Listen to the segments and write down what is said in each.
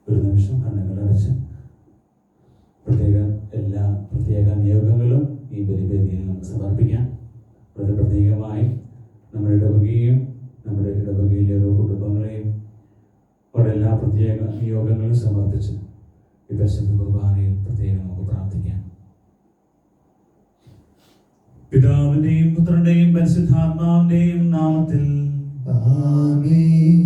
ഒരു നിമിഷം കണ്ണുകളടച്ച് പ്രത്യേക നിയോഗങ്ങളും ഈ ബലിവേദിയിൽ നമുക്ക് സമർപ്പിക്കാം. വളരെ പ്രത്യേകമായി നമ്മുടെ ഇടവകയും നമ്മുടെ ഇടവകയിലെ ഓരോ കുടുംബങ്ങളെയും അവിടെ എല്ലാ പ്രത്യേക നിയോഗങ്ങളും സമർപ്പിച്ച് ഈ പരിശുദ്ധ കുർബാനയിൽ പ്രത്യേകം നമുക്ക് പ്രാർത്ഥിക്കാം. പിതാവിന്റെയും പുത്രന്റെയും പരിശുദ്ധാത്മാവിന്റെയും നാമത്തിൽ ആമേൻ.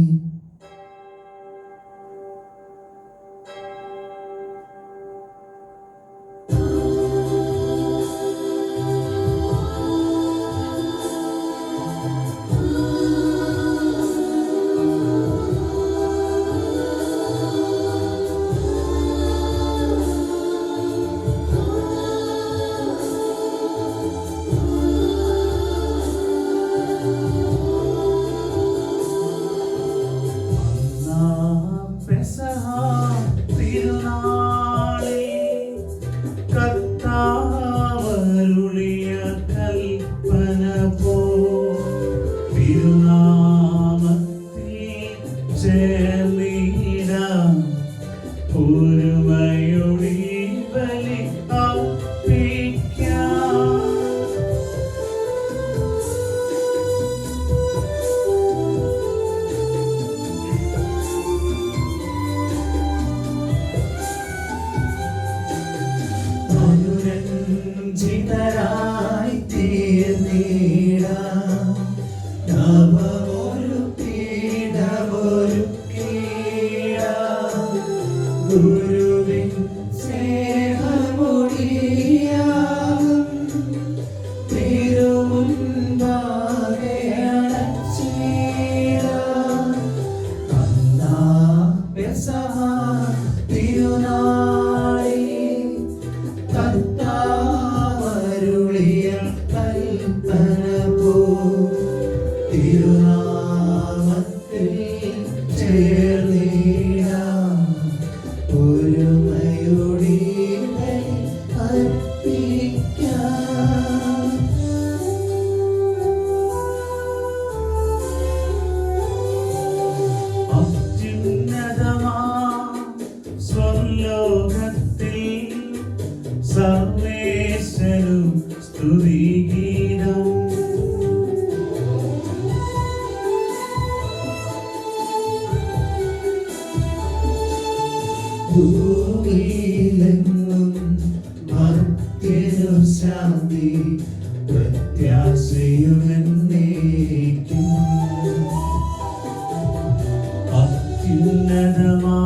അത്യുന്നതമാ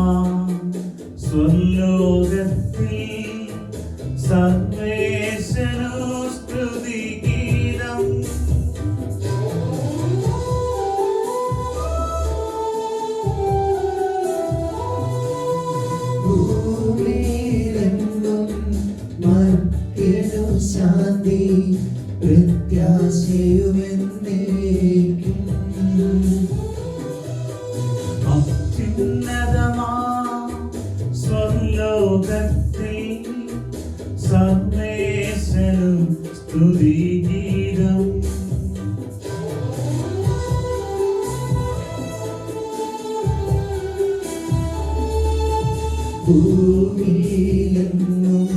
സ്വർലോകത്തിൽ സർവേശ്വരനു സ്തുതിഗീതം. ഭൂമിയിലെങ്ങും മർത്യനു ശാന്തി പ്രത്യാശയുമെന്നേക്കും. അത്യുന്നതമാ സ്വർലോകത്തിൽ സർവേശ്വരനു സ്തുതിഗീതം. ഭൂമിയിലെങ്ങും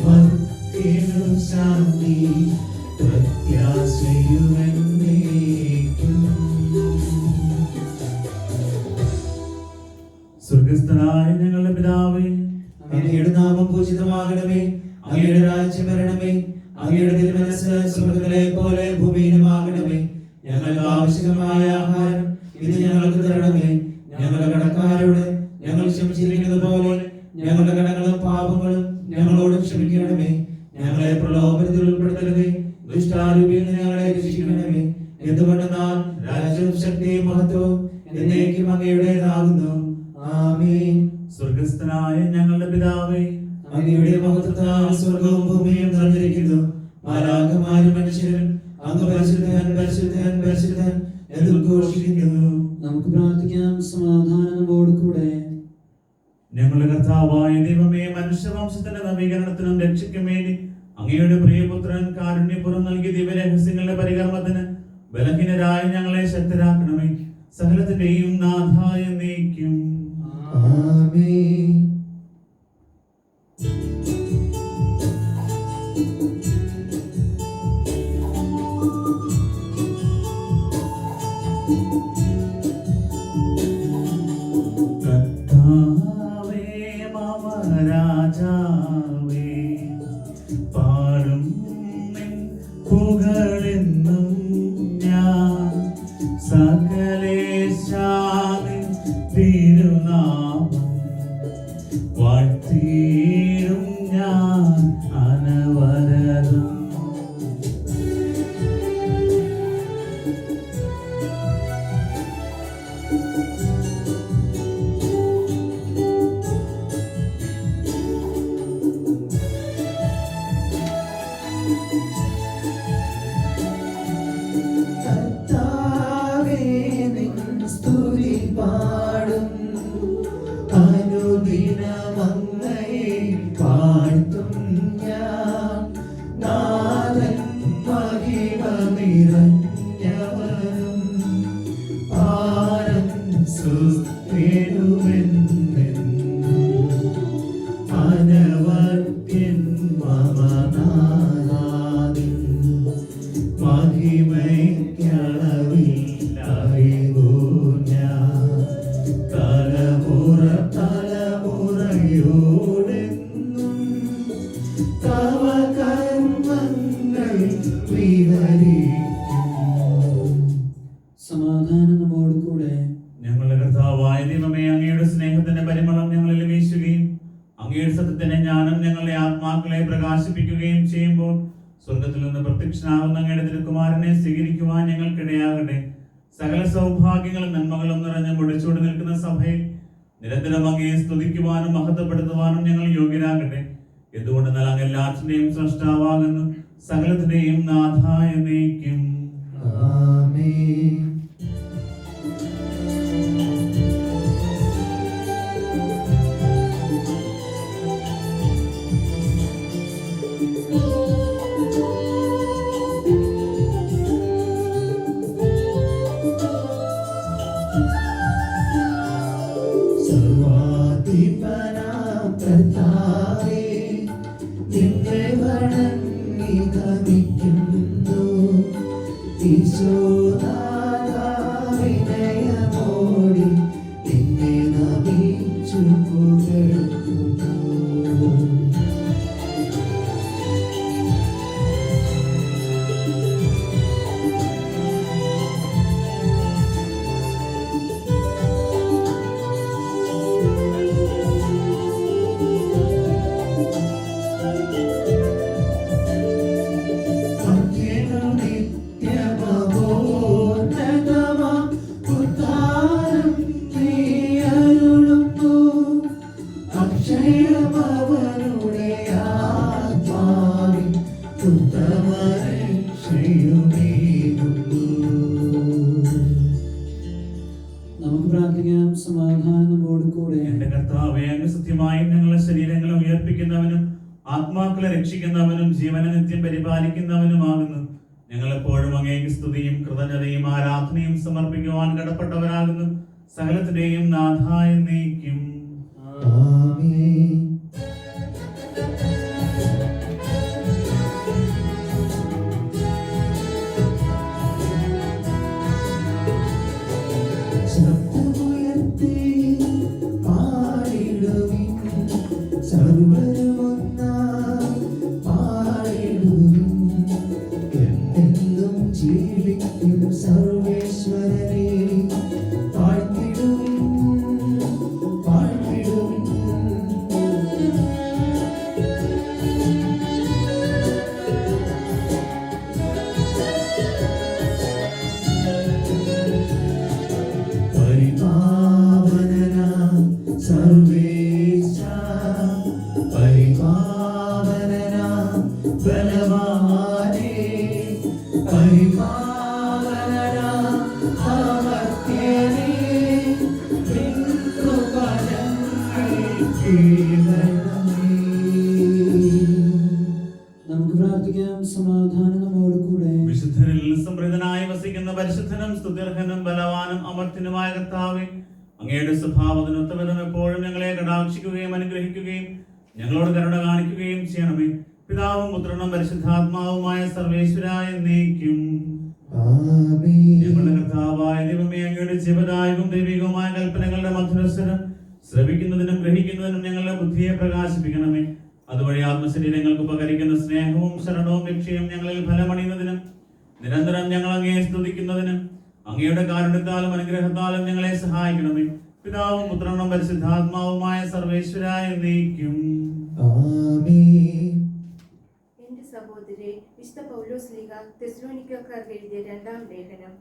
മർത്യനു ശാന്തി പ്രത്യാശയുമെന്നേക്കും. സ്വർഗസ്ഥനായ ഞങ്ങളുടെ പിതാവേ, അങ്ങയുടെ നാമം പൂജിതമാകണമേ. അങ്ങയുടെ രാജ്യം വരണമേ. അങ്ങയുടെ തിരുമനസ്സ് സ്വർഗ്ഗത്തിലെ പോലെ ഭൂമിയിലുമാകണമേ. ഞങ്ങൾക്ക് ആവശ്യമായ ആഹാരം ഇത് ഞങ്ങൾക്ക് തരണമേ. ഞങ്ങളുടെ കടക്കാരോട് ഞങ്ങൾ ക്ഷമിച്ചിരിക്കുന്നത് പോലെ ഞങ്ങളുടെ കടങ്ങളും പാപങ്ങളും ഞങ്ങളോട് ക്ഷമിക്കണമേ. ഞങ്ങളെ പ്രലോഭനത്തിൽ ഉൾപ്പെടുത്തരുതേ. ദുഷ്ടാരൂപിയിൽ നിന്ന് ഞങ്ങളെ രക്ഷിക്കണമേ. എന്തുകൊണ്ടെന്നാൽ രാജ്യവും ശക്തിയും മഹത്വവും എന്നേക്കും അങ്ങയുടേതാകുന്നു. ആമേൻ. സ്വർഗസ്ഥനായ ഞങ്ങളുടെ പിതാവേ, അങ്ങയുടെ മഹത്വത്താൽ സ്വർഗവും ഭൂമിയും നിറഞ്ഞിരിക്കുന്നു. മാലാഖമാരും മനുഷ്യരും അങ്ങ് പരിശുദ്ധൻ പരിശുദ്ധൻ പരിശുദ്ധൻ എന്ന് ഉദ്ഘോഷിക്കുന്നു. നമുക്ക് പ്രാർത്ഥിക്കാം. സമാധാനം നമ്മോട് കൂടെ. ഞങ്ങളുടെ കർത്താവായ ദൈവമേ, മനുഷ്യവംശത്തിന്റെ നവീകരണത്തിനും രക്ഷയ്ക്കും വേണ്ടി അങ്ങയുടെ പ്രിയപുത്രൻ കാരുണ്യപുരം നൽകിയ ദിവ്യരഹസ്യങ്ങളുടെ പരികർമ്മത്തിന് ബലഹീനരായ ഞങ്ങളെ ശക്തരാക്കണമേ. സകലത്തിന്റെയും നാഥായ എന്നേക്കും. ആമേൻ. കർത്താവേ മമ രാജാവേ, പാടും നിൻ പുകഴെന്നും ഞാൻ. സകലേശാനിൻ തിരുനാമം വാഴ്ത്തിയിടും ഞാൻ അനവരതം. കർത്താവേ നിൻ സ്തുതി പാടും. അനുദിനം അങ്ങയെ പാടും ഞാൻ. നാഥൻ മഹിമ നിറഞ്ഞവനും പാരം സുസ്ഥിരമെന്നെന്നും അനവദ്യൻ മമ നാഥാവിൻ മഹിമയ്ക്കളവില്ലറിവൂ ഞാൻ. തലമുറ തലമുറയോടെന്നും തവ കർമ്മങ്ങൾ വിവരിക്കും. സമാധാനം നമ്മോട് കൂടെ. ഞങ്ങളുടെ കർത്താവായ ദൈവമേ, അങ്ങയുടെ സ്നേഹത്തിന്റെ പരിമളം ഞങ്ങളിൽ വീശുകയും അങ്ങയുടെ സത്യത്തിന്റെ ജ്ഞാനം ഞങ്ങളുടെ ആത്മാക്കളെ പ്രകാശിപ്പിക്കുകയും ചെയ്യുമ്പോൾ സ്വർഗത്തിൽ നിന്ന് പ്രത്യക്ഷനാകുന്ന അങ്ങയുടെ തിരുക്കുമാരനെ സ്വീകരിക്കുവാൻ ഞങ്ങൾക്കിടയാകട്ടെ. സകല സൗഭാഗ്യങ്ങളും നന്മകളും നിറഞ്ഞ് മുടിച്ചോടി നിൽക്കുന്ന സഭയിൽ നിരന്തരം അങ്ങയെ സ്തുതിക്കുവാനും മഹത്വപ്പെടുത്തുവാനും ഞങ്ങൾ യോഗ്യരാകട്ടെ. എന്തുകൊണ്ടെന്നാൽ അങ്ങ് എല്ലാറ്റിന്റെയും സ്രഷ്ടാവാകുന്നു, സകലത്തിന്റെയും നാഥായ എന്നേക്കും. ആമേൻ. സർവാധിപനാം കർത്താവേ, നിന്നെ വണങ്ങി നമിക്കുന്നു. ഈശോനാഥാ, വിനയമോടെ നിന്നെ നമിച്ചു പുകഴ്ത്തുന്നു. കർത്താവേ, അങ്ങ് സത്യമായും ഞങ്ങളുടെ ശരീരങ്ങളെ ഉയർപ്പിക്കുന്നവനും ആത്മാക്കളെ രക്ഷിക്കുന്നവനും ജീവനെ നിത്യം പരിപാലിക്കുന്നവനുമാകുന്നു. ഞങ്ങളെപ്പോഴും അങ്ങേക്ക് സ്തുതിയും കൃതജ്ഞതയും ആരാധനയും സമർപ്പിക്കുവാൻ കടപ്പെട്ടവരാകുന്നു. സകലത്തിന്റെയും നാഥായ നീക്കും. ആമേൻ. ശബ്ദമുയർത്തി പാടിടുവിൻ, സർവ്വരുമൊന്നായി പാടിടുവിൻ. എന്നെന്നും ജീവിക്കും സർവേശ്വരനെ പാടിടുവിൻ, പാടിടുവിൻ. പരിപാവനനാം സർവേശ, പരിപാവനനാം ബലവാനേ, പരിപാവനനാം അമർത്യനേ, നിൻ കൃപ ഞങ്ങൾക്ക് വേണമേ. നമുക്ക് പ്രാർത്ഥിക്കാം. സമാധാനം നമ്മോട് കൂടെ. വിശുദ്ധരിൽ സംപ്രീതനായി വസിക്കുന്ന പരിശുദ്ധനും സ്തുത്യർഹനും ബലവാനും അമർത്യനുമായ കർത്താവേ, അങ്ങയുടെ സ്വഭാവത്തിനൊത്തവിധം എപ്പോഴും ഞങ്ങളെ കടാക്ഷിക്കുകയും അനുഗ്രഹിക്കുകയും ഞങ്ങളോട് കരുണ കാണിക്കുകയും ചെയ്യണമേ. പിതാവും പുത്രനും പരിശുദ്ധാത്മാവുമായ സർവേശ്വരായ എന്നേക്കും. ആമേൻ. ഞങ്ങളുടെ കർത്താവായ ദൈവമേ, അങ്ങയുടെ ജീവദായകവും ദൈവികവുമായ കൽപ്പനകളുടെ മധുരസ്വരം ശ്രവിക്കുന്നതിനും ഗ്രഹിക്കുന്നതിനും ഞങ്ങളുടെ ബുദ്ധിയെ പ്രകാശിപ്പിക്കണമേ. അതുവഴി ആത്മശരീരങ്ങൾക്ക് ഉപകരിക്കുന്ന സ്നേഹവും ശരണവും രക്ഷയും ഞങ്ങളിൽ ഫലമണിയുന്നതിനും നിരന്തരം ഞങ്ങൾ അങ്ങയെ സ്തുതിക്കുന്നതിനും അങ്ങയുടെ കാരുണ്യത്താലും അനുഗ്രഹത്താലും ഞങ്ങളെ സഹായിക്കണമേ. പിതാവും പുത്രനും പരിശുദ്ധാത്മാവുമായ സർവേശ്വരായ എന്നേക്കും. ആമേൻ. എന്റെ സഹോദരി, വിശുദ്ധ പൗലോസ്ലീഹ തെസ്സലോനിക്കക്കാർക്ക് എഴുതിയ 2-ാം ലേഖനം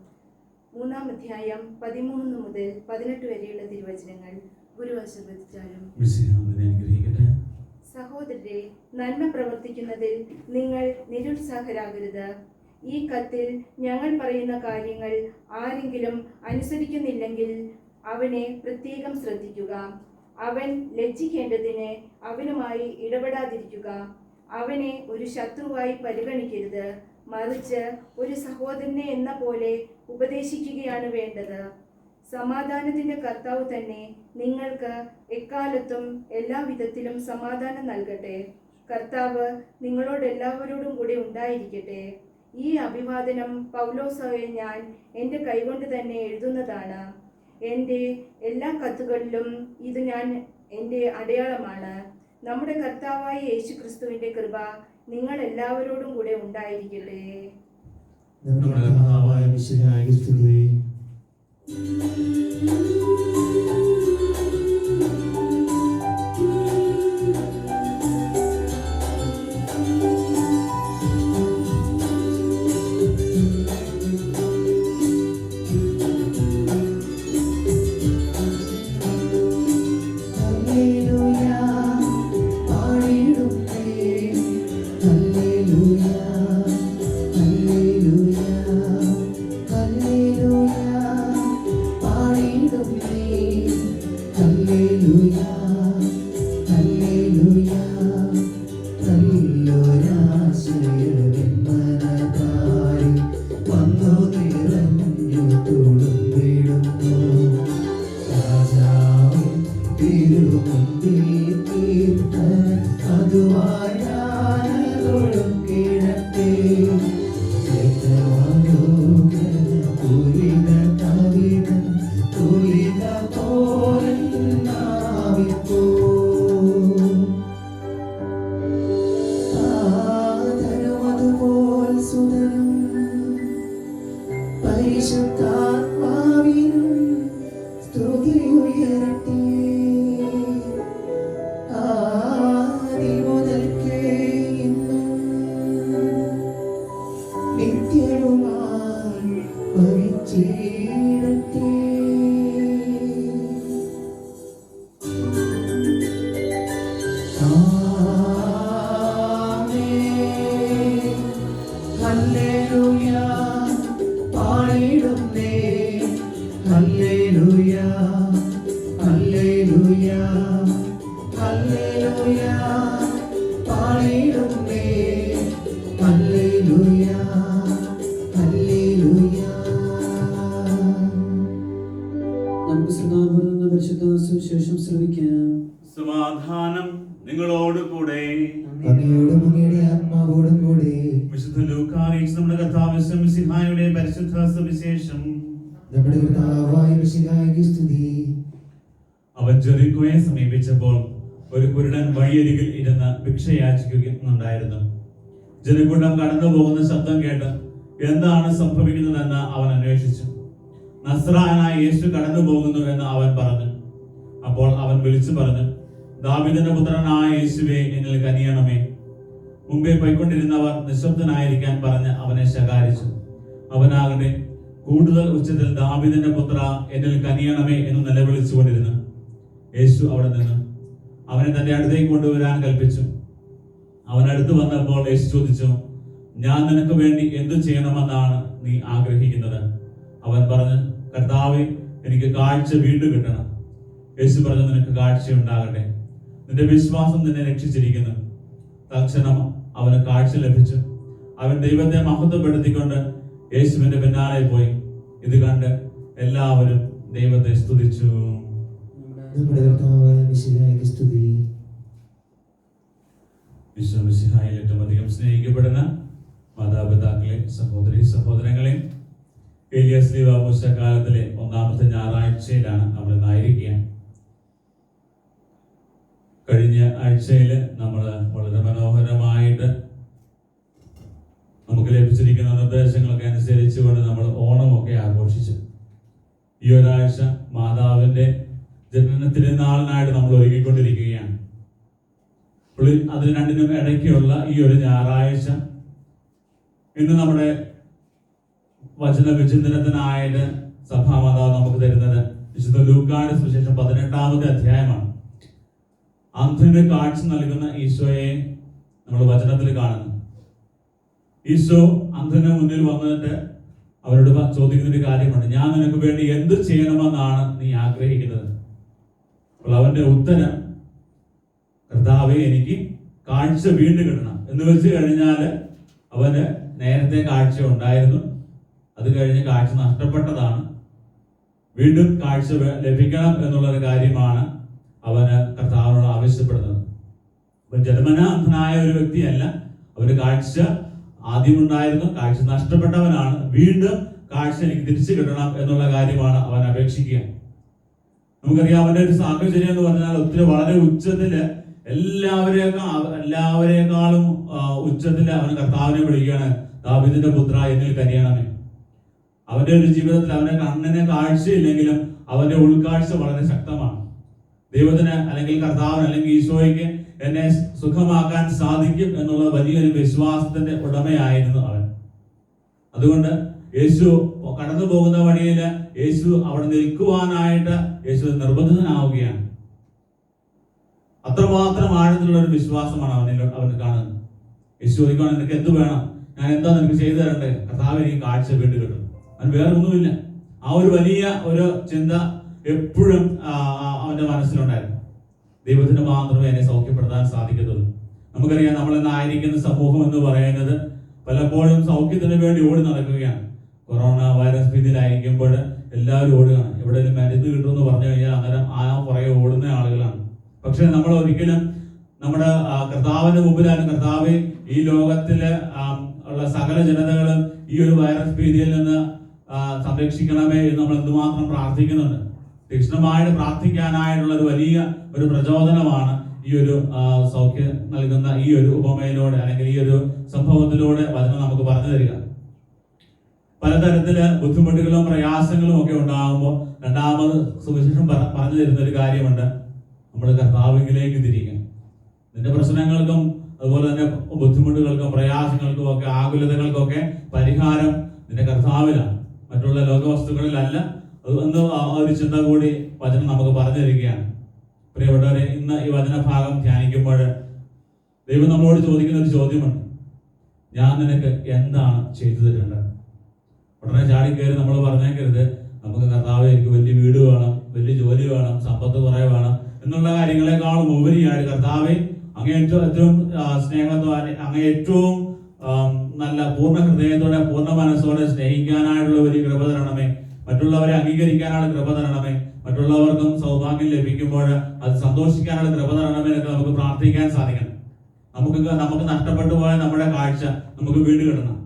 3-ാം അധ്യായം 13 മുതൽ 18 വരെയുള്ള തിരുവചനങ്ങൾ ഗുരു ആശീർവദിച്ചാലും. അനുഗ്രഹിക്കട്ടെ. സഹോദരരെ, നന്മ പ്രവർത്തിക്കുന്നതിൽ നിങ്ങൾ നിരുത്സാഹരാകരുത്. ഈ കത്തിൽ ഞങ്ങൾ പറയുന്ന കാര്യങ്ങൾ ആരെങ്കിലും അനുസരിക്കുന്നില്ലെങ്കിൽ അവനെ പ്രത്യേകം ശ്രദ്ധിക്കുക. അവൻ ലജ്ജിക്കേണ്ടതിന് അവനുമായി ഇടപെടാതിരിക്കുക. അവനെ ഒരു ശത്രുവായി പരിഗണിക്കരുത്, മറിച്ച് ഒരു സഹോദരനെ എന്ന പോലെ ഉപദേശിക്കുകയാണ് വേണ്ടത്. സമാധാനത്തിന്റെ കർത്താവ് തന്നെ നിങ്ങൾക്ക് എക്കാലത്തും എല്ലാവിധത്തിലും സമാധാനം നൽകട്ടെ. കർത്താവ് നിങ്ങളോട് എല്ലാവരോടും കൂടെ ഉണ്ടായിരിക്കട്ടെ. ഈ അഭിവാദനം പൗലോസായ ഞാൻ എൻ്റെ കൈകൊണ്ട് തന്നെ എഴുതുന്നതാണ്. എൻ്റെ എല്ലാ കത്തുകളിലും ഇത് എൻ്റെ അടയാളമാണ്. നമ്മുടെ കർത്താവായ യേശു ക്രിസ്തുവിൻ്റെ കൃപ നിങ്ങൾ എല്ലാവരോടും കൂടെ ഉണ്ടായിരിക്കട്ടെ. നമ്മുടെ കർത്താവായ മിശിഹായ്ക്ക് സ്തുതി. സ്തുതി ഉയരട്ടെ. ആദിമുതൽ പരിശുദ്ധ സുവിശേഷം ശ്രവിക്കാം. സമാധാനം നിങ്ങളോട് കൂടെ. അങ്ങയോടും അങ്ങയുടെ ആത്മാവോടും കൂടെ. വിശുദ്ധ ലൂക്കാ അറിയിച്ച നമ്മുടെ കർത്താവ് മിശിഹായുടെ പരിശുദ്ധ സുവിശേഷം. നമ്മുടെ കർത്താവായ മിശിഹായ്ക്ക് സ്തുതി. അവൻ ജെറിക്കോയെ സമീപിച്ചപ്പോൾ ഒരു കുരുടൻ വഴിയരികിൽ ഇരുന്ന് ഭിക്ഷ യാചിക്കുന്നുണ്ടായിരുന്നു. ജനക്കൂട്ടം കടന്നു പോകുന്ന ശബ്ദം കേട്ട് എന്താണ് സംഭവിക്കുന്നതെന്ന് അവൻ അന്വേഷിച്ചു. നസ്രായനായ യേശു കടന്നു പോകുന്നു എന്ന് അവൻ പറഞ്ഞു. അപ്പോൾ അവൻ വിളിച്ചു പറഞ്ഞു, ദാവീദിന്റെ പുത്രനായ യേശുവേ, എന്നിൽ കനിയണമേ. മുമ്പേ പോയിക്കൊണ്ടിരുന്നവർ നിശബ്ദനായിരിക്കാൻ പറഞ്ഞ് അവനെ ശകാരിച്ചു. അവനാകട്ടെ കൂടുതൽ ഉച്ചത്തിൽ ദാവീദിന്റെ പുത്ര, എന്നിൽ കനിയണമേ എന്ന് നിലവിളിച്ചുകൊണ്ടിരുന്നു. യേശു അവിടെ നിന്ന് അവനെ തന്റെ അടുത്തേക്ക് കൊണ്ടുവരാൻ കൽപ്പിച്ചു. അവൻ അടുത്ത് വന്നപ്പോൾ യേശു ചോദിച്ചു, ഞാൻ നിനക്ക് വേണ്ടി എന്തു ചെയ്യണമെന്നാണ് നീ ആഗ്രഹിക്കുന്നത്? അവൻ പറഞ്ഞു, കർത്താവേ, എനിക്ക് കാഴ്ച വീണ്ടും കിട്ടണം. യേശു പറഞ്ഞു, നിനക്ക് കാഴ്ച ഉണ്ടാകട്ടെ, നിന്റെ വിശ്വാസം നിന്നെ രക്ഷിച്ചിരിക്കുന്നു. തൽക്ഷണം അവന് കാഴ്ച ലഭിച്ചു. അവൻ ദൈവത്തെ മഹത്വപ്പെടുത്തിക്കൊണ്ട് യേശുവിന്റെ പിന്നാലെ പോയി. ഇത് കണ്ട് എല്ലാവരും ദൈവത്തെ സ്തുതിച്ചു. നമ്മുടെ കർത്താവായ മിശിഹായ്ക്ക് സ്തുതി. വിശ്വമിശിഹായിൽ ഏറ്റവും അധികം സ്നേഹിക്കപ്പെടുന്ന മാതാപിതാക്കളെ, സഹോദരി സഹോദരങ്ങളെ, ഏലിയാസ് ലീവാഘോഷ കാലത്തിലെ ഒന്നാമത്തെ ഞായറാഴ്ചയിലാണ് നമ്മൾ ഇന്നായിരിക്കുക. കഴിഞ്ഞ ആഴ്ചയിൽ നമ്മൾ വളരെ മനോഹരമായിട്ട് നമുക്ക് ലഭിച്ചിരിക്കുന്ന നിർദ്ദേശങ്ങളൊക്കെ അനുസരിച്ചുകൊണ്ട് നമ്മൾ ഓണമൊക്കെ ആഘോഷിച്ചു. ഈ ഒരാഴ്ച മാതാവിന്റെ ജനന തിരുനാളിനായിട്ട് നമ്മൾ ഒരുങ്ങിക്കൊണ്ടിരിക്കുകയാണ്. അതിന് രണ്ടിനും ഇടയ്ക്കുള്ള ഈ ഒരു ഞായറാഴ്ച ഇന്ന് നമ്മുടെ വചന വിചിന്തനത്തിനായിട്ട് സഭാമാതാവ് നമുക്ക് തരുന്നത് വിശുദ്ധ ലൂക്കായുടെ സുവിശേഷം 18-ാമത്തെ അധ്യായമാണ്. അന്ധന് കാഴ്ച നൽകുന്ന ഈശോയെ നമ്മൾ വചനത്തിൽ കാണുന്നു. ഈശോ അന്ധന് മുന്നിൽ വന്നിട്ട് അവരോട് ചോദിക്കുന്ന ഒരു കാര്യമുണ്ട്, ഞാൻ നിനക്ക് വേണ്ടി എന്ത് ചെയ്യണമെന്നാണ് നീ ആഗ്രഹിക്കുന്നത്? അപ്പോൾ അവന്റെ ഉത്തരം, കർത്താവേ, എനിക്ക് കാഴ്ച വീണ്ടും കിട്ടണം എന്ന് വെച്ച് കഴിഞ്ഞാൽ അവന് നേരത്തെ കാഴ്ച ഉണ്ടായിരുന്നു, അത് കഴിഞ്ഞ് കാഴ്ച നഷ്ടപ്പെട്ടതാണ്. വീണ്ടും കാഴ്ച ലഭിക്കണം എന്നുള്ളൊരു കാര്യമാണ് അവന് കർത്താവിനോട് ആവശ്യപ്പെടുന്നത്. അപ്പൊ ജന്മന അന്ധനായ ഒരു വ്യക്തിയല്ല, അവന് കാഴ്ച ആദ്യമുണ്ടായിരുന്നു, കാഴ്ച നഷ്ടപ്പെട്ടവനാണ്. വീണ്ടും കാഴ്ച എനിക്ക് തിരിച്ചു കിട്ടണം എന്നുള്ള കാര്യമാണ് അവൻ അപേക്ഷിക്കുക. നമുക്കറിയാം, അവന്റെ ഒരു സാഹചര്യം എന്ന് പറഞ്ഞാൽ ഒത്തിരി വളരെ ഉച്ചത്തില് എല്ലാവരെക്കാളും ഉച്ചത്തില് അവൻ കർത്താവിനെ വിളിക്കുകയാണ്, ദാവീദിന്റെ പുത്ര, എന്നിൽ കനിയണമേ. അവന്റെ ഒരു ജീവിതത്തിൽ അവന്റെ കണ്ണിന് കാഴ്ചയില്ലെങ്കിലും അവന്റെ ഉൾക്കാഴ്ച വളരെ ശക്തമാണ്. ദൈവത്തിന് അല്ലെങ്കിൽ കർത്താവിന് അല്ലെങ്കിൽ ഈശോയ്ക്ക് എന്നെ സുഖമാക്കാൻ സാധിക്കും എന്നുള്ള വലിയൊരു വിശ്വാസത്തിന്റെ ഉടമയായിരുന്നു അവൻ. അതുകൊണ്ട് യേശു കടന്നു പോകുന്ന വഴിയില് യേശു അവിടെ നിൽക്കുവാനായിട്ട് യേശു നിർബന്ധിതനാവുകയാണ്. അത്രമാത്രം ആഴത്തിലുള്ള ഒരു വിശ്വാസമാണ് അവന് കാണുന്നത്. യേശു ചോദിക്കുകയാണ്, നിനക്ക് എന്ത് വേണം? ഞാൻ എന്താ നിനക്ക് ചെയ്തു തരണ്ടേ? കർത്താവ് എനിക്ക് കാഴ്ച വീണ്ടും കിട്ടും. അവൻ വേറെ ഒന്നുമില്ല. ആ ഒരു വലിയ ഒരു ചിന്ത എപ്പോഴും അവന്റെ മനസ്സിലുണ്ടായിരുന്നു. ദൈവത്തിന് മാത്രമേ എന്നെ സൗഖ്യപ്പെടുത്താൻ സാധിക്കത്തുള്ളൂ. നമുക്കറിയാം, നമ്മളിന്നായിരിക്കുന്ന സമൂഹം എന്ന് പറയുന്നത് പലപ്പോഴും സൗഖ്യത്തിന് വേണ്ടി ഓടി നടക്കുകയാണ്. കൊറോണ വൈറസ് ഭീതിയിലായിരിക്കുമ്പോൾ എല്ലാവരും ഓടുകയാണ്. എവിടെയെങ്കിലും മരുന്ന് കിട്ടുമെന്ന് പറഞ്ഞു കഴിഞ്ഞാൽ അന്നേരം ആ പുറകെ ഓടുന്ന ആളുകളാണ്. പക്ഷെ നമ്മൾ ഒരിക്കലും നമ്മുടെ കർത്താവിന്റെ മുമ്പിലാണ്, കർത്താവ് ഈ ലോകത്തില് ഉള്ള സകല ജനതകളും ഈ ഒരു വൈറസ് ഭീതിയിൽ നിന്ന് സംരക്ഷിക്കണമേ എന്ന് നമ്മൾ എന്തുമാത്രം പ്രാർത്ഥിക്കുന്നുണ്ട്. തീക്ഷ്ണമായിട്ട് പ്രാർത്ഥിക്കാനായിട്ടുള്ള ഒരു വലിയ ഒരു പ്രചോദനമാണ് ഈ ഒരു സൗഖ്യം നൽകുന്ന ഈ ഒരു ഉപമയിലൂടെ അല്ലെങ്കിൽ ഈ ഒരു സംഭവത്തിലൂടെ വചനം നമുക്ക് പറഞ്ഞു തരിക. പലതരത്തില് ബുദ്ധിമുട്ടുകളും പ്രയാസങ്ങളും ഒക്കെ ഉണ്ടാകുമ്പോൾ രണ്ടാമത് സുവിശേഷം പറഞ്ഞു തരുന്ന ഒരു കാര്യമുണ്ട്, നമ്മൾ കർത്താവിലേക്ക് തിരിക്കുക. നിന്റെ പ്രശ്നങ്ങൾക്കും അതുപോലെ തന്നെ ബുദ്ധിമുട്ടുകൾക്കും പ്രയാസങ്ങൾക്കും ഒക്കെ ആകുലതകൾക്കും ഒക്കെ പരിഹാരം നിന്റെ കർത്താവിലാണ്, മറ്റുള്ള ലോകവസ്തുക്കളിലല്ല. അതൊന്ന് ആ ഒരു ചിന്ത കൂടി വചനം നമുക്ക് പറഞ്ഞു തരികയാണ്. പ്രിയപ്പെട്ടവരെ, ഇന്ന് ഈ വചനഭാഗം ധ്യാനിക്കുമ്പോൾ ദൈവം നമ്മളോട് ചോദിക്കുന്ന ഒരു ചോദ്യമുണ്ട്, ഞാൻ നിനക്ക് എന്താണ് ചെയ്തു തരേണ്ടത്? ഉടനെ ചാടിക്കയറി നമ്മൾ പറഞ്ഞേക്കരുത്, നമുക്ക് കർത്താവ് എനിക്ക് വലിയ വീട് വേണം, വലിയ ജോലി വേണം, സമ്പത്ത് കുറെ വേണം എന്നുള്ള കാര്യങ്ങളെക്കാളും ഉപരിയായിട്ട് കർത്താവെ ഏറ്റവും സ്നേഹത്തോടെ ഏറ്റവും നല്ല പൂർണ്ണ ഹൃദയത്തോടെ പൂർണ്ണ മനസ്സോടെ സ്നേഹിക്കാനായിട്ടുള്ള ഒരു കൃപ തരണമേ, മറ്റുള്ളവരെ അംഗീകരിക്കാനുള്ള കൃപ തരണമേ, മറ്റുള്ളവർക്കും സൗഭാഗ്യം ലഭിക്കുമ്പോൾ അത് സന്തോഷിക്കാനുള്ള കൃപ തരണമെന്നൊക്കെ നമുക്ക് പ്രാർത്ഥിക്കാൻ സാധിക്കണം. നമുക്ക് നഷ്ടപ്പെട്ടു പോയ നമ്മുടെ കാഴ്ച നമുക്ക് വീട് കിട്ടണം.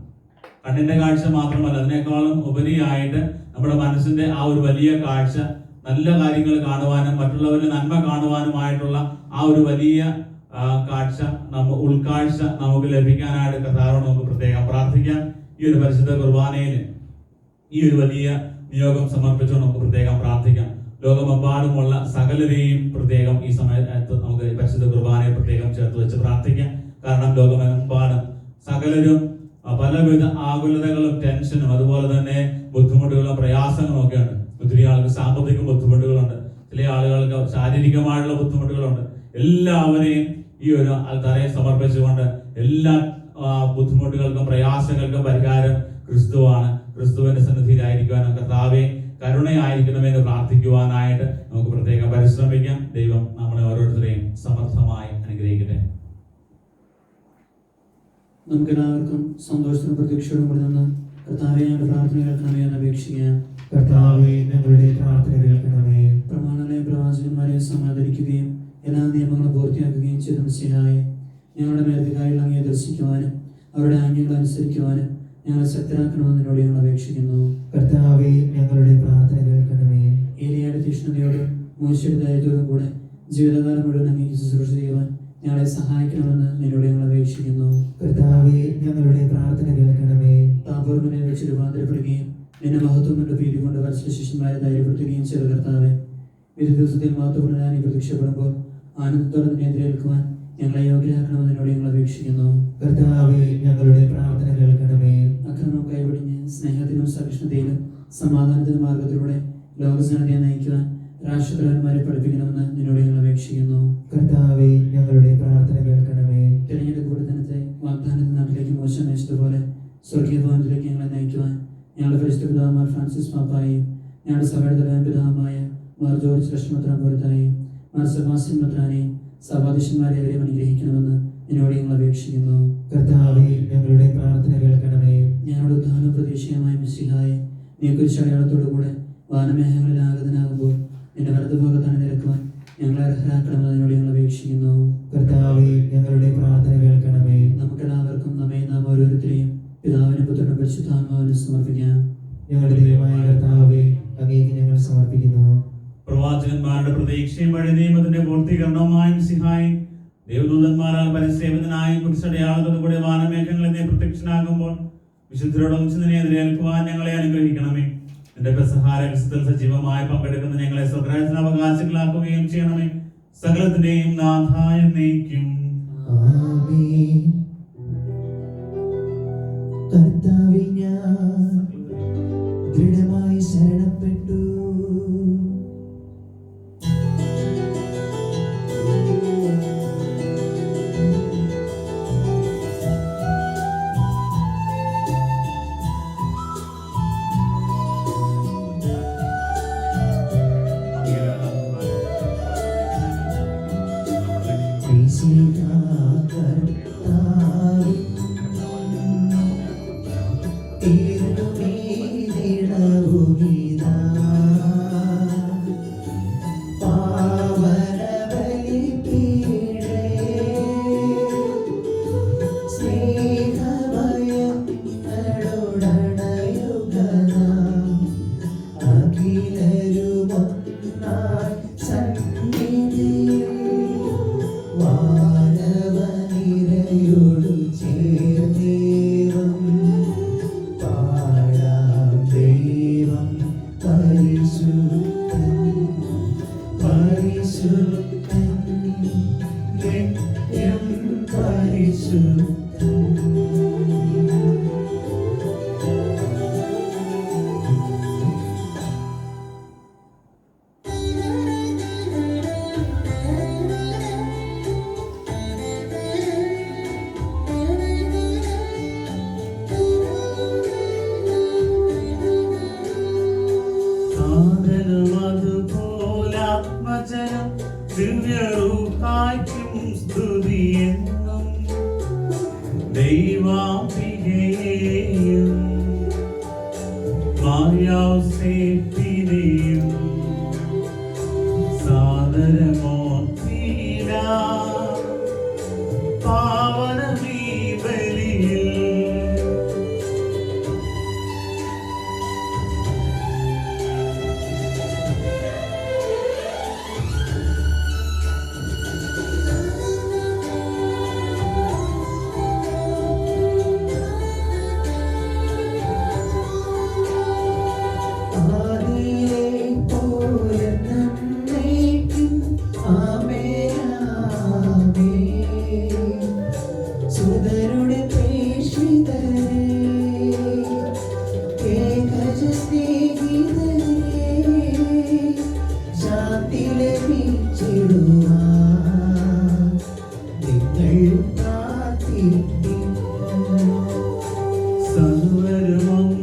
കണ്ണിന്റെ കാഴ്ച മാത്രമല്ല, അതിനേക്കാളും ഉപരിയായിട്ട് നമ്മുടെ മനസ്സിന്റെ ആ ഒരു വലിയ കാഴ്ച, നല്ല കാര്യങ്ങൾ കാണുവാനും മറ്റുള്ളവരുടെ നന്മ കാണുവാനുമായിട്ടുള്ള ആ ഒരു വലിയ കാഴ്ച, ഉൾക്കാഴ്ച നമുക്ക് ലഭിക്കാനായിട്ട് കർത്താവിനോട് നമുക്ക് പ്രത്യേകം പ്രാർത്ഥിക്കാം. ഈ ഒരു പരിശുദ്ധ കുർബാനയിൽ ഈ ഒരു വലിയ നിയോഗം സമർപ്പിച്ചുകൊണ്ട് നമുക്ക് പ്രത്യേകം പ്രാർത്ഥിക്കാം. ലോകമെമ്പാടുമുള്ള സകലരെയും പ്രത്യേകം ഈ സമയത്ത് നമുക്ക് പരിശുദ്ധ കുർബാനയെ പ്രത്യേകം ചേർത്ത് വെച്ച് പ്രാർത്ഥിക്കാം. കാരണം ലോകമെമ്പാടും സകലരും പലവിധ ആകുലതകളും ടെൻഷനും അതുപോലെ തന്നെ ബുദ്ധിമുട്ടുകളും പ്രയാസങ്ങളും ഒക്കെ ഉണ്ട്. ഒത്തിരി ആൾക്ക് സാമ്പത്തിക ബുദ്ധിമുട്ടുകളുണ്ട്, ചില ആളുകൾക്ക് ശാരീരികമായുള്ള ബുദ്ധിമുട്ടുകളുണ്ട്. എല്ലാവരെയും ഈ ഒരു തറയെ സമർപ്പിച്ചുകൊണ്ട് എല്ലാ ബുദ്ധിമുട്ടുകൾക്കും പ്രയാസങ്ങൾക്കും പരിഹാരം ക്രിസ്തുവാണ്. ക്രിസ്തുവിന്റെ സന്നിധിയിലായിരിക്കുവാനും കർത്താവെ കരുണയായിരിക്കണമെന്ന് പ്രാർത്ഥിക്കുവാനായിട്ട് നമുക്ക് പ്രത്യേകം പരിശ്രമിക്കാം. ദൈവം നമ്മളെ ഓരോരുത്തരെയും സമർത്ഥമായി അനുഗ്രഹിക്കട്ടെ. നമുക്കെല്ലാവർക്കും സന്തോഷത്തിനും പ്രതീക്ഷയോടും കൂടി നിന്ന് കർത്താവെ ഞങ്ങളുടെ പ്രാർത്ഥന കേൾക്കണമേ എന്ന് അപേക്ഷിക്കാം. കർത്താവേ ഞങ്ങളുടെ പ്രാർത്ഥന കേൾക്കണമേ. പ്രമാണങ്ങളെയും പ്രവാചകന്മാരെയും സമാദരിക്കുകയും എല്ലാ നിയമങ്ങളും പൂർത്തിയാക്കുകയും ചെയ്ത മിശിഹായെ ഞങ്ങളുടെ മേലധികാരികൾ അങ്ങയെ ദർശിക്കുവാനും അവരുടെ ആജ്ഞകൾ അനുസരിക്കുവാനും ഞങ്ങളെ ശക്തരാക്കണമെന്ന് നിന്നോട് ഞങ്ങൾ അപേക്ഷിക്കുന്നു. കർത്താവേ ഞങ്ങളുടെ പ്രാർത്ഥന കേൾക്കണമേ. ഏലിയായുടെ തീക്ഷ്ണതയോടും മോശയുടെ ധൈര്യത്തോടും കൂടെ ജീവിതകാലം മുഴുവൻ അങ്ങേക്ക് ശുശ്രൂഷ ചെയ്യുവാൻ ഞങ്ങളെ സഹായിക്കണമെന്ന് നിന്നോട് ഞങ്ങൾ അപേക്ഷിക്കുന്നു. കർത്താവേ ഞങ്ങളുടെ പ്രാർത്ഥന കേൾക്കണമേ. താപോർമനെ വെച്ച് രൂപാന്തരപ്പെടുകയും നിന്റെ മഹത്വം കൊണ്ട് ഭീതി കൊണ്ട് വത്സല ശിഷ്യന്മാരെ ധൈര്യപ്പെടുത്തുകയും ചെയ്ത കർത്താവെ, വിധി ദിവസത്തിൽ മഹത്വപൂർണ്ണനായി പ്രത്യക്ഷപ്പെടുമ്പോൾ ആനന്ദത്തോടെ നിന്നെ എതിരേൽക്കുവാൻ ഞങ്ങളെ യോഗ്യരാക്കണമെന്ന് നിന്നോട് ഞങ്ങൾ അപേക്ഷിക്കുന്നു. കർത്താവേ ഞങ്ങളുടെ പ്രാർത്ഥന കേൾക്കണമേ. അക്രമം കൈവടിഞ്ഞ് സ്നേഹത്തിനും സഹിഷ്ണുതയിലും സമാധാനത്തിനും മാർഗത്തിലൂടെ ലോകജനതയെ നയിക്കുവാൻ രാഷ്ട്രതലവന്മാരെ പഠിപ്പിക്കണമെന്ന് നിന്നോട് ഞങ്ങൾ അപേക്ഷിക്കുന്നു. കർത്താവേ ഞങ്ങളുടെ പ്രാർത്ഥന കേൾക്കണമേ. തിരഞ്ഞെടുക്കപ്പെട്ട ദിനത്തെ വാഗ്ദാനത്തിന്റെ നാട്ടിലേക്ക് മോശം നയിച്ചതുപോലെ സ്വർഗീയ ഭവനത്തിലേക്ക് ഞങ്ങളെ നയിക്കുവാൻ ഞങ്ങളുടെ പരിശുദ്ധ പിതാവുമാർ ഫ്രാൻസിസ് പാപ്പായെയും ഞങ്ങളുടെ സഭയുടെ തലവൻ പിതാവുമായ മാർ ജോർജ് ലക്ഷ്മത്രാൻ പുരത്തായെയും മാർ സെബാസ്റ്റ്യൻ മെത്രാനെയും സഭാധ്യക്ഷന്മാരെ അവരെയും അനുഗ്രഹിക്കണമെന്ന് നിന്നോട് ഞങ്ങൾ അപേക്ഷിക്കുന്നു. കർത്താവേ ഞങ്ങളുടെ പ്രാർത്ഥന കേൾക്കണമേ. ഞങ്ങളുടെ ഉദ്ധാന പ്രതീക്ഷയുമായ മിശിഹായെ നീ കുരിശടയാളത്തോടു കൂടെ വാനമേഘങ്ങളിൽ ആഗതനാകുമ്പോൾ നിന്റെ വലതുഭാഗത്ത് അണിനിരക്കുവാൻ ഞങ്ങളെ അർഹരാക്കണമെന്ന് നിന്നോട് ഞങ്ങൾ അപേക്ഷിക്കുന്നു. കർത്താവേ ഞങ്ങളുടെ പ്രാർത്ഥന കേൾക്കണമേ. നമുക്കെല്ലാവർക്കും നമ്മെ നാം ഓരോരുത്തരെയും പിതാവിനും പുത്രനും പരിശുദ്ധാത്മാവിനും സമർപ്പിക്കാം. ഞങ്ങളുടെ ദൈവമായ കർത്താവേ അങ്ങേക്ക് ഞങ്ങൾ സമർപ്പിക്കുന്നു. പ്രവാചകന്മാരുടെ പ്രതീക്ഷയും വഴി നിയമത്തിന്റെ പൂർത്തീകരണവുമായ മിശിഹായി ദേവദൂതന്മാരാൽ പരിസേവനായ കുരിശടയാളത്തോടുകൂടി വാനമേഘങ്ങളിൽ നീ പ്രത്യക്ഷനാകുമ്പോൾ വിശുദ്ധരോടൊന്നിച്ച് നിന്നെ എതിരേൽക്കുവാൻ ഞങ്ങളെ അനുഗ്രഹിക്കണമേ. നിന്റെ പെസഹാര രഹസ്യത്തിൽ സജീവമായി പങ്കെടുക്കുന്ന ഞങ്ങളെ സ്വർഗ്ഗരാജ്യത്തിന് അവകാശികളാക്കുകയും ചെയ്യണമേ. സകലത്തിന്റെയും നാഥായ എന്നേക്കും ആമേൻ. കർത്താവേ ഞാൻ ദൃഢമായി ശരണപ്പെട്ടു. ആദരമോ തീരാ പാവനമീ ബലിയിൽ സുതരുടെ പ്രേക്ഷിതരേ ഏകജ സ്നേഹിതരേ ശാന്തി ലഭിച്ചിടുവാൻ നിങ്ങൾ പ്രാർത്ഥിക്കും. സർവരുമൊന്നായി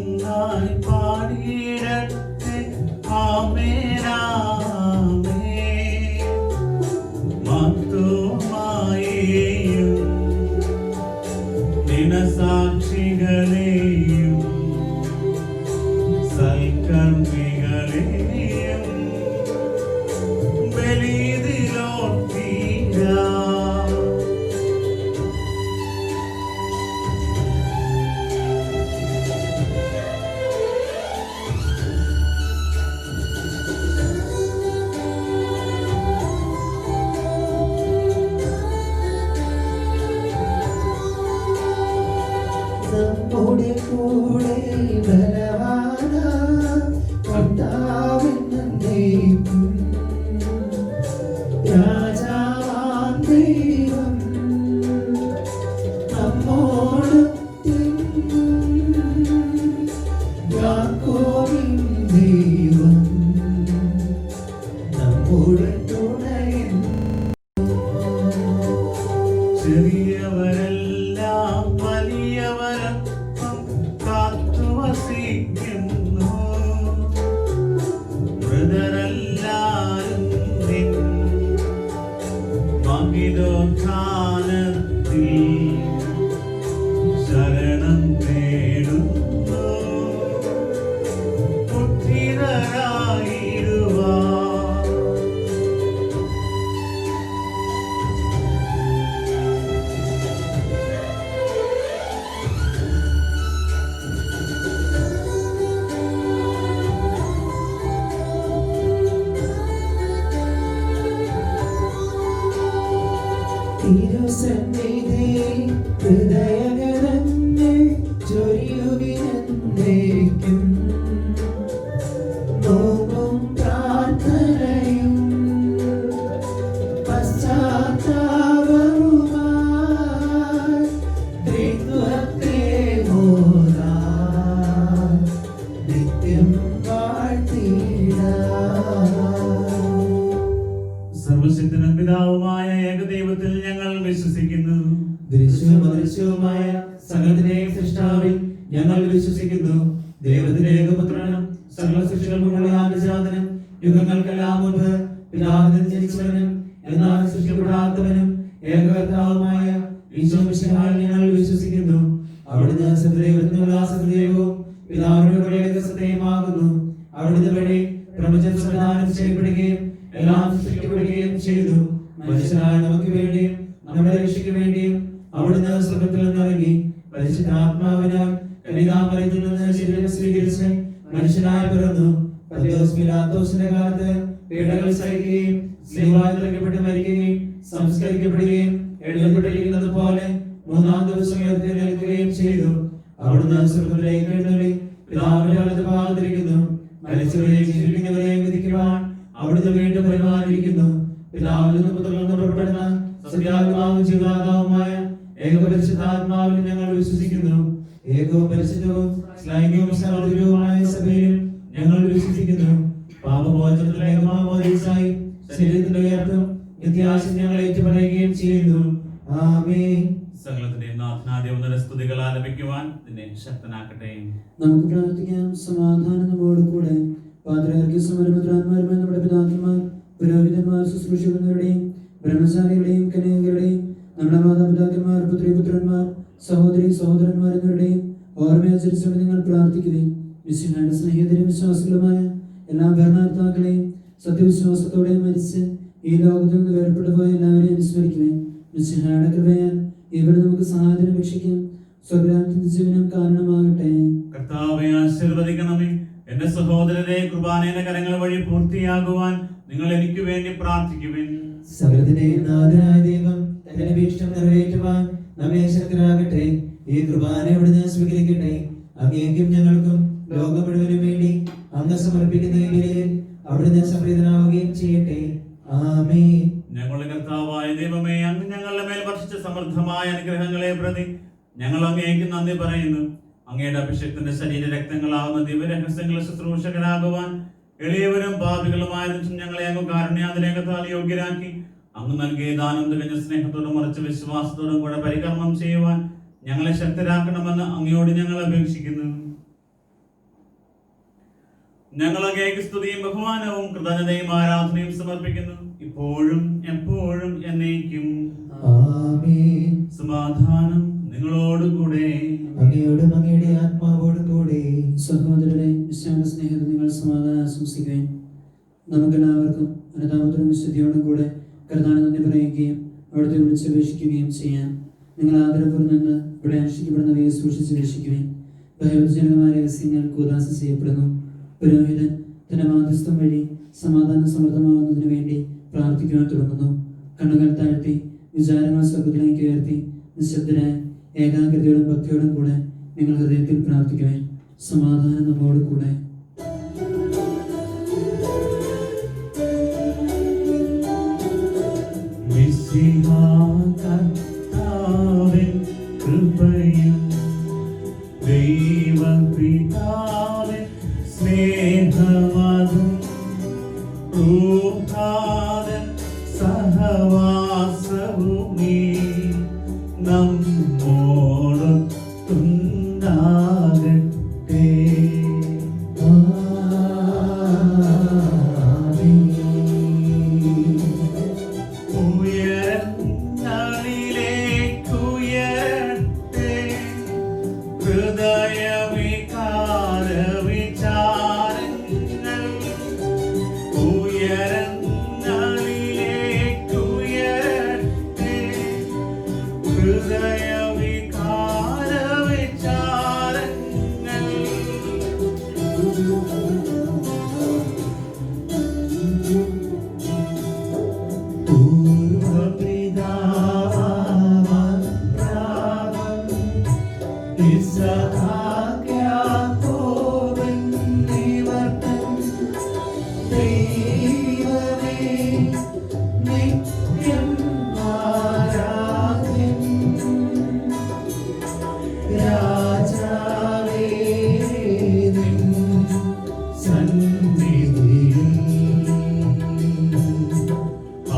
പാടിയിടട്ടെ ആമേൻ ആമേൻ. മർത്തോമായെയും ദിനസാക്ഷികളെയും സൽക്കർമ്മികളെയും ബലിയിലോർത്തീരാ. നമ്മുടെ കൂടെ ബലവാനാം കർത്താവെന്നേക്കും രാജാവാം ദൈവം നമ്മോടൊത്തെന്നും യാക്കോബിൻ ദൈവം നമ്മുടെ തുണയൻ. ചെറിയവരെല്ലാം വലിയവരൊപ്പം കാത്തുവസിക്കുന്നു. മൃതരെല്ലാരും നിൻ മഹിതോത്ഥാനത്തിൽ ശരണം തേടുന്നു. ഉദ്ധിതരായിടുവാൻ തിരുസന്നിധി ഹൃദയകരങ്ങൾ ചൊരിയുവിനെന്നേക്കും നോമ്പും പ്രാർത്ഥനയും പശ്ചാത്താപവുമായി ത്രിത്വത്തെ മോദാൻ നിത്യം വാഴ്ത്തിടാം. സർവശക്തനും പിതാവുമായ ഏകദൈവത്തിൽ ഞങ്ങൾ വിശ്വസിക്കുന്നു. ദൃശ്യവും അദൃശ്യവുമായ സകലത്തിന്റെയും സൃഷ്ടാവിൽ ഞങ്ങൾ വിശ്വസിക്കുന്നു. ദൈവത്തിന്റെ ഏകപുത്രനും സകല സൃഷ്ടികൾക്കുമുള്ള ആദിജാതനും യുഗങ്ങൾക്കെല്ലാം മുൻപ് പിതാവിൽ ജനിച്ചവനും എന്നാൽ സൃഷ്ടിക്കപ്പെടാത്തവനും ഏകകർത്താവുമായ ഈശോമിശിഹായിൽ ഞങ്ങൾ വിശ്വസിക്കുന്നു. അവിടുന്ന് സത്യദൈവത്തിനുള്ള സത്യദൈവവും പിതാവിനോട് ഏകസത്യമാകുന്നു. അവിടുന്ന് വഴി പ്രപഞ്ചം സംവിധാനം ചെയ്യപ്പെടുകയും എല്ലാം സൃഷ്ടിക്കപ്പെടുകയും ചെയ്തു. മനുഷ്യരായ നമുക്ക് വേണ്ടിയും നമ്മുടെ രക്ഷയ്ക്ക് വേണ്ടിയും അവിടുന്ന് സ്വർഗ്ഗത്തിൽ നിന്നിറങ്ങി പരിശുദ്ധാത്മാവിനാൽ കന്യകാമറിയത്തിൽ നിന്ന് ശരീരം സ്വീകരിച്ച് മനുഷ്യനായി പിറന്നു. പന്തിയോസ് പീലാത്തോസിന്റെ കാലത്ത് പീഡകൾ സഹിക്കുകയും സ്ലീവായിൽ തറയ്ക്കപ്പെട്ട് മരിക്കുകയും സംസ്കരിക്കപ്പെടുകയും എഴുതപ്പെട്ടിരിക്കുന്നത് പോലെ മൂന്നാം ദിവസം ഉയർത്തെഴുന്നേൽക്കുകയും ചെയ്തു. അവിടുന്ന് സ്വർഗ്ഗത്തിലേക്ക് എഴുന്നള്ളി പിതാവിന്റെ വലതുഭാഗത്തിരിക്കുന്നു. മരിച്ചവരെയും ജീവിക്കുന്നവരെയും വിധിക്കുവാൻ അവിടുന്ന് വീണ്ടും വരുവാനിരിക്കുന്നു. പിതാവിൽ നിന്ന് പുത്രനിൽ നിന്ന് പുറപ്പെടുന്ന സത്യാത്മാവും ജീവാത്മാവുമായ ഏകപരിശുദ്ധാത്മാവിൽ ഞങ്ങൾ വിശ്വസിക്കുന്നു. ഏകവും പരിശുദ്ധവും ശ്ലൈംഗികവും സഹോദരവുമായ സഭയിലും ഞങ്ങൾ വിശ്വസിക്കുന്നു. പാപമോചനത്തിലെ മാമോദീസായി ശരീരത്തിന്റെ ഉയർത്തും നിത്യാശം ഞങ്ങൾ ഏറ്റുപറയുകയും ചെയ്യുന്നു. ആമേൻ. സകലത്തിന്റെയും നാഥനാദ്യ സ്തുതികൾ ആലപിക്കുവാൻ നിന്നെ ശക്തനാക്കട്ടെ. നമുക്ക് പ്രാർത്ഥിക്കാം. സമാധാനം നമ്മോട് കൂടെ. പാത്രിയാർക്കീസും പരമപ്രധാനന്മാരുമായ നമ്മുടെ പിതാക്കന്മാർ, പുരോഹിതന്മാർ, ശുശ്രൂഷകരുടെയും ബ്രഹ്മചാരികളുടെയും കന്യകരുടെയും നമ്മുടെ മാതാപിതാക്കന്മാർ, പുത്രിപുത്രന്മാർ, സഹോദരി സഹോദരന്മാർ എന്നിവരുടെയും ഓർമ്മയാചരിച്ചുകൊണ്ട് നിങ്ങൾ പ്രാർത്ഥിക്കുകയും മിശിഹായുടെ സ്നേഹിതരും വിശ്വാസികളുമായ എല്ലാ ഭരണകർത്താക്കളെയും സത്യവിശ്വാസത്തോടെ മരിച്ച് ഈ ലോകത്തിൽ നിന്ന് വേർപെട്ടു പോയ എല്ലാവരെയും അനുസ്മരിക്കുവാൻ മിശിഹായുടെ കൃപയാൽ ഇവിടെ നമുക്ക് സഹായത്തിന് അപേക്ഷിക്കാം. സ്വഗ്രാമത്തിന്റെ ജീവനം കാരണമാകട്ടെ. കർത്താവെ ആശീർവദിക്കണമേ. എന്റെ സഹോദരരെ കുർബാനയുടെ കരങ്ങൾ വഴി പൂർത്തിയാകുവാൻ നിങ്ങൾ എനിക്ക് വേണ്ടി പ്രാർത്ഥിക്കുവിൻ. സകലത്തിന്റെയും നാഥനായ ദൈവം തന്റെ അപേക്ഷ നിറവേറ്റുവാൻ നമ്മെ ശക്തരാകട്ടെ. ഈ കുർബാന ഇവിടുന്ന് സ്വീകരിക്കട്ടെ. അങ്ങേക്കും ഞങ്ങൾക്കും ലോകം മുഴുവനും വേണ്ടി അങ്ങ് സമർപ്പിക്കുന്ന ഈ ബലിയിൽ അവിടുന്ന് സംപ്രീതനാവുകയും ചെയ്യട്ടെ. ആമേൻ. ഞങ്ങളുടെ കർത്താവായ ദൈവമേ, അങ്ങ് ഞങ്ങളുടെ മേൽ വർഷിച്ച സമൃദ്ധമായ അനുഗ്രഹങ്ങളെ പ്രതി ഞങ്ങൾ അങ്ങേക്ക് നന്ദി പറയുന്നു. അങ്ങയുടെ അഭിഷേകത്തിന്റെ ശരീര രക്തങ്ങളാവുന്ന ദിവ്യരഹസ്യങ്ങളെ ശുശ്രൂഷകരാകുവാൻ എളിയവരും പാപികളുമായതും ഞങ്ങളെ അങ്ങ് കാരുണ്യാതിരേകത്താൽ യോഗ്യരാക്കി അങ്ങ് നൽകിയ ദാനം തികഞ്ഞ സ്നേഹത്തോടും മറിച്ച് വിശ്വാസത്തോടും കൂടെ പരികർമ്മം ചെയ്യുവാൻ ഞങ്ങളെ ശക്തരാക്കണമെന്ന് അങ്ങയോട് ഞങ്ങൾ അപേക്ഷിക്കുന്നു. ഞങ്ങൾ അങ്ങേക്ക് സ്തുതിയും ബഹുമാനവും കൃതജ്ഞതയും ആരാധനയും സമർപ്പിക്കുന്നു, ഇപ്പോഴും എപ്പോഴും എന്നേക്കും. ആമേൻ. സമാധാനം നിങ്ങളോടുകൂടെ. അങ്ങയോടും അങ്ങയുടെ ആത്മാവോടും കൂടെ. സഹോദരരെ, മിശിഹായുടെ സ്നേഹത്തിൽ നിങ്ങൾ സമാധാനം ആശംസിക്കുകയും നമുക്കെല്ലാവർക്കും അനുതാപത്തോടും വിശുദ്ധിയോടും കൂടെ കർത്താവിന് നന്ദി പറയുകയും അവിടുത്തെ വിളിച്ചപേക്ഷിക്കുകയും ചെയ്യാം. നിങ്ങൾ ആദരപൂർവ്വം നിന്ന് ഇവിടെ അനുഷ്ഠിക്കപ്പെടുന്നവയെ സൂക്ഷിച്ച് വീക്ഷിക്കുകയും ഭയജനകമായ രഹസ്യങ്ങൾ കൂദാശ ചെയ്യപ്പെടുന്നു. പുരോഹിതൻ തന്റെ മാധ്യസ്ഥം വഴി സമാധാനം സമൃദ്ധമാകുന്നതിന് വേണ്ടി പ്രാർത്ഥിക്കുവാൻ തുടങ്ങുന്നു. കണ്ണുകൾ താഴ്ത്തി വിചാരങ്ങൾ സ്വർഗത്തിലേക്ക് ഉയർത്തി നിശബ്ദരായി ഏകാഗ്രതയോടും ഭക്തിയോടും കൂടെ നിങ്ങൾ ഹൃദയത്തിൽ പ്രാർത്ഥിക്കുവാൻ. സമാധാനം നമ്മോട് കൂടെ. കൃപയും ദൈവപിതാവിൻ സ്നേഹമതും റൂഹാദൻ സഹവാസവുമീ നമ്മോടൊത്തുണ്ടാകട്ടെ. ഉയരങ്ങളിലേക്കുയരട്ടെ ഹൃദയവികാര വിചാരങ്ങൾ. ഉയരങ്ങളിലേക്കുയരട്ടെ ഹൃദയവികാര വിചാരങ്ങൾ.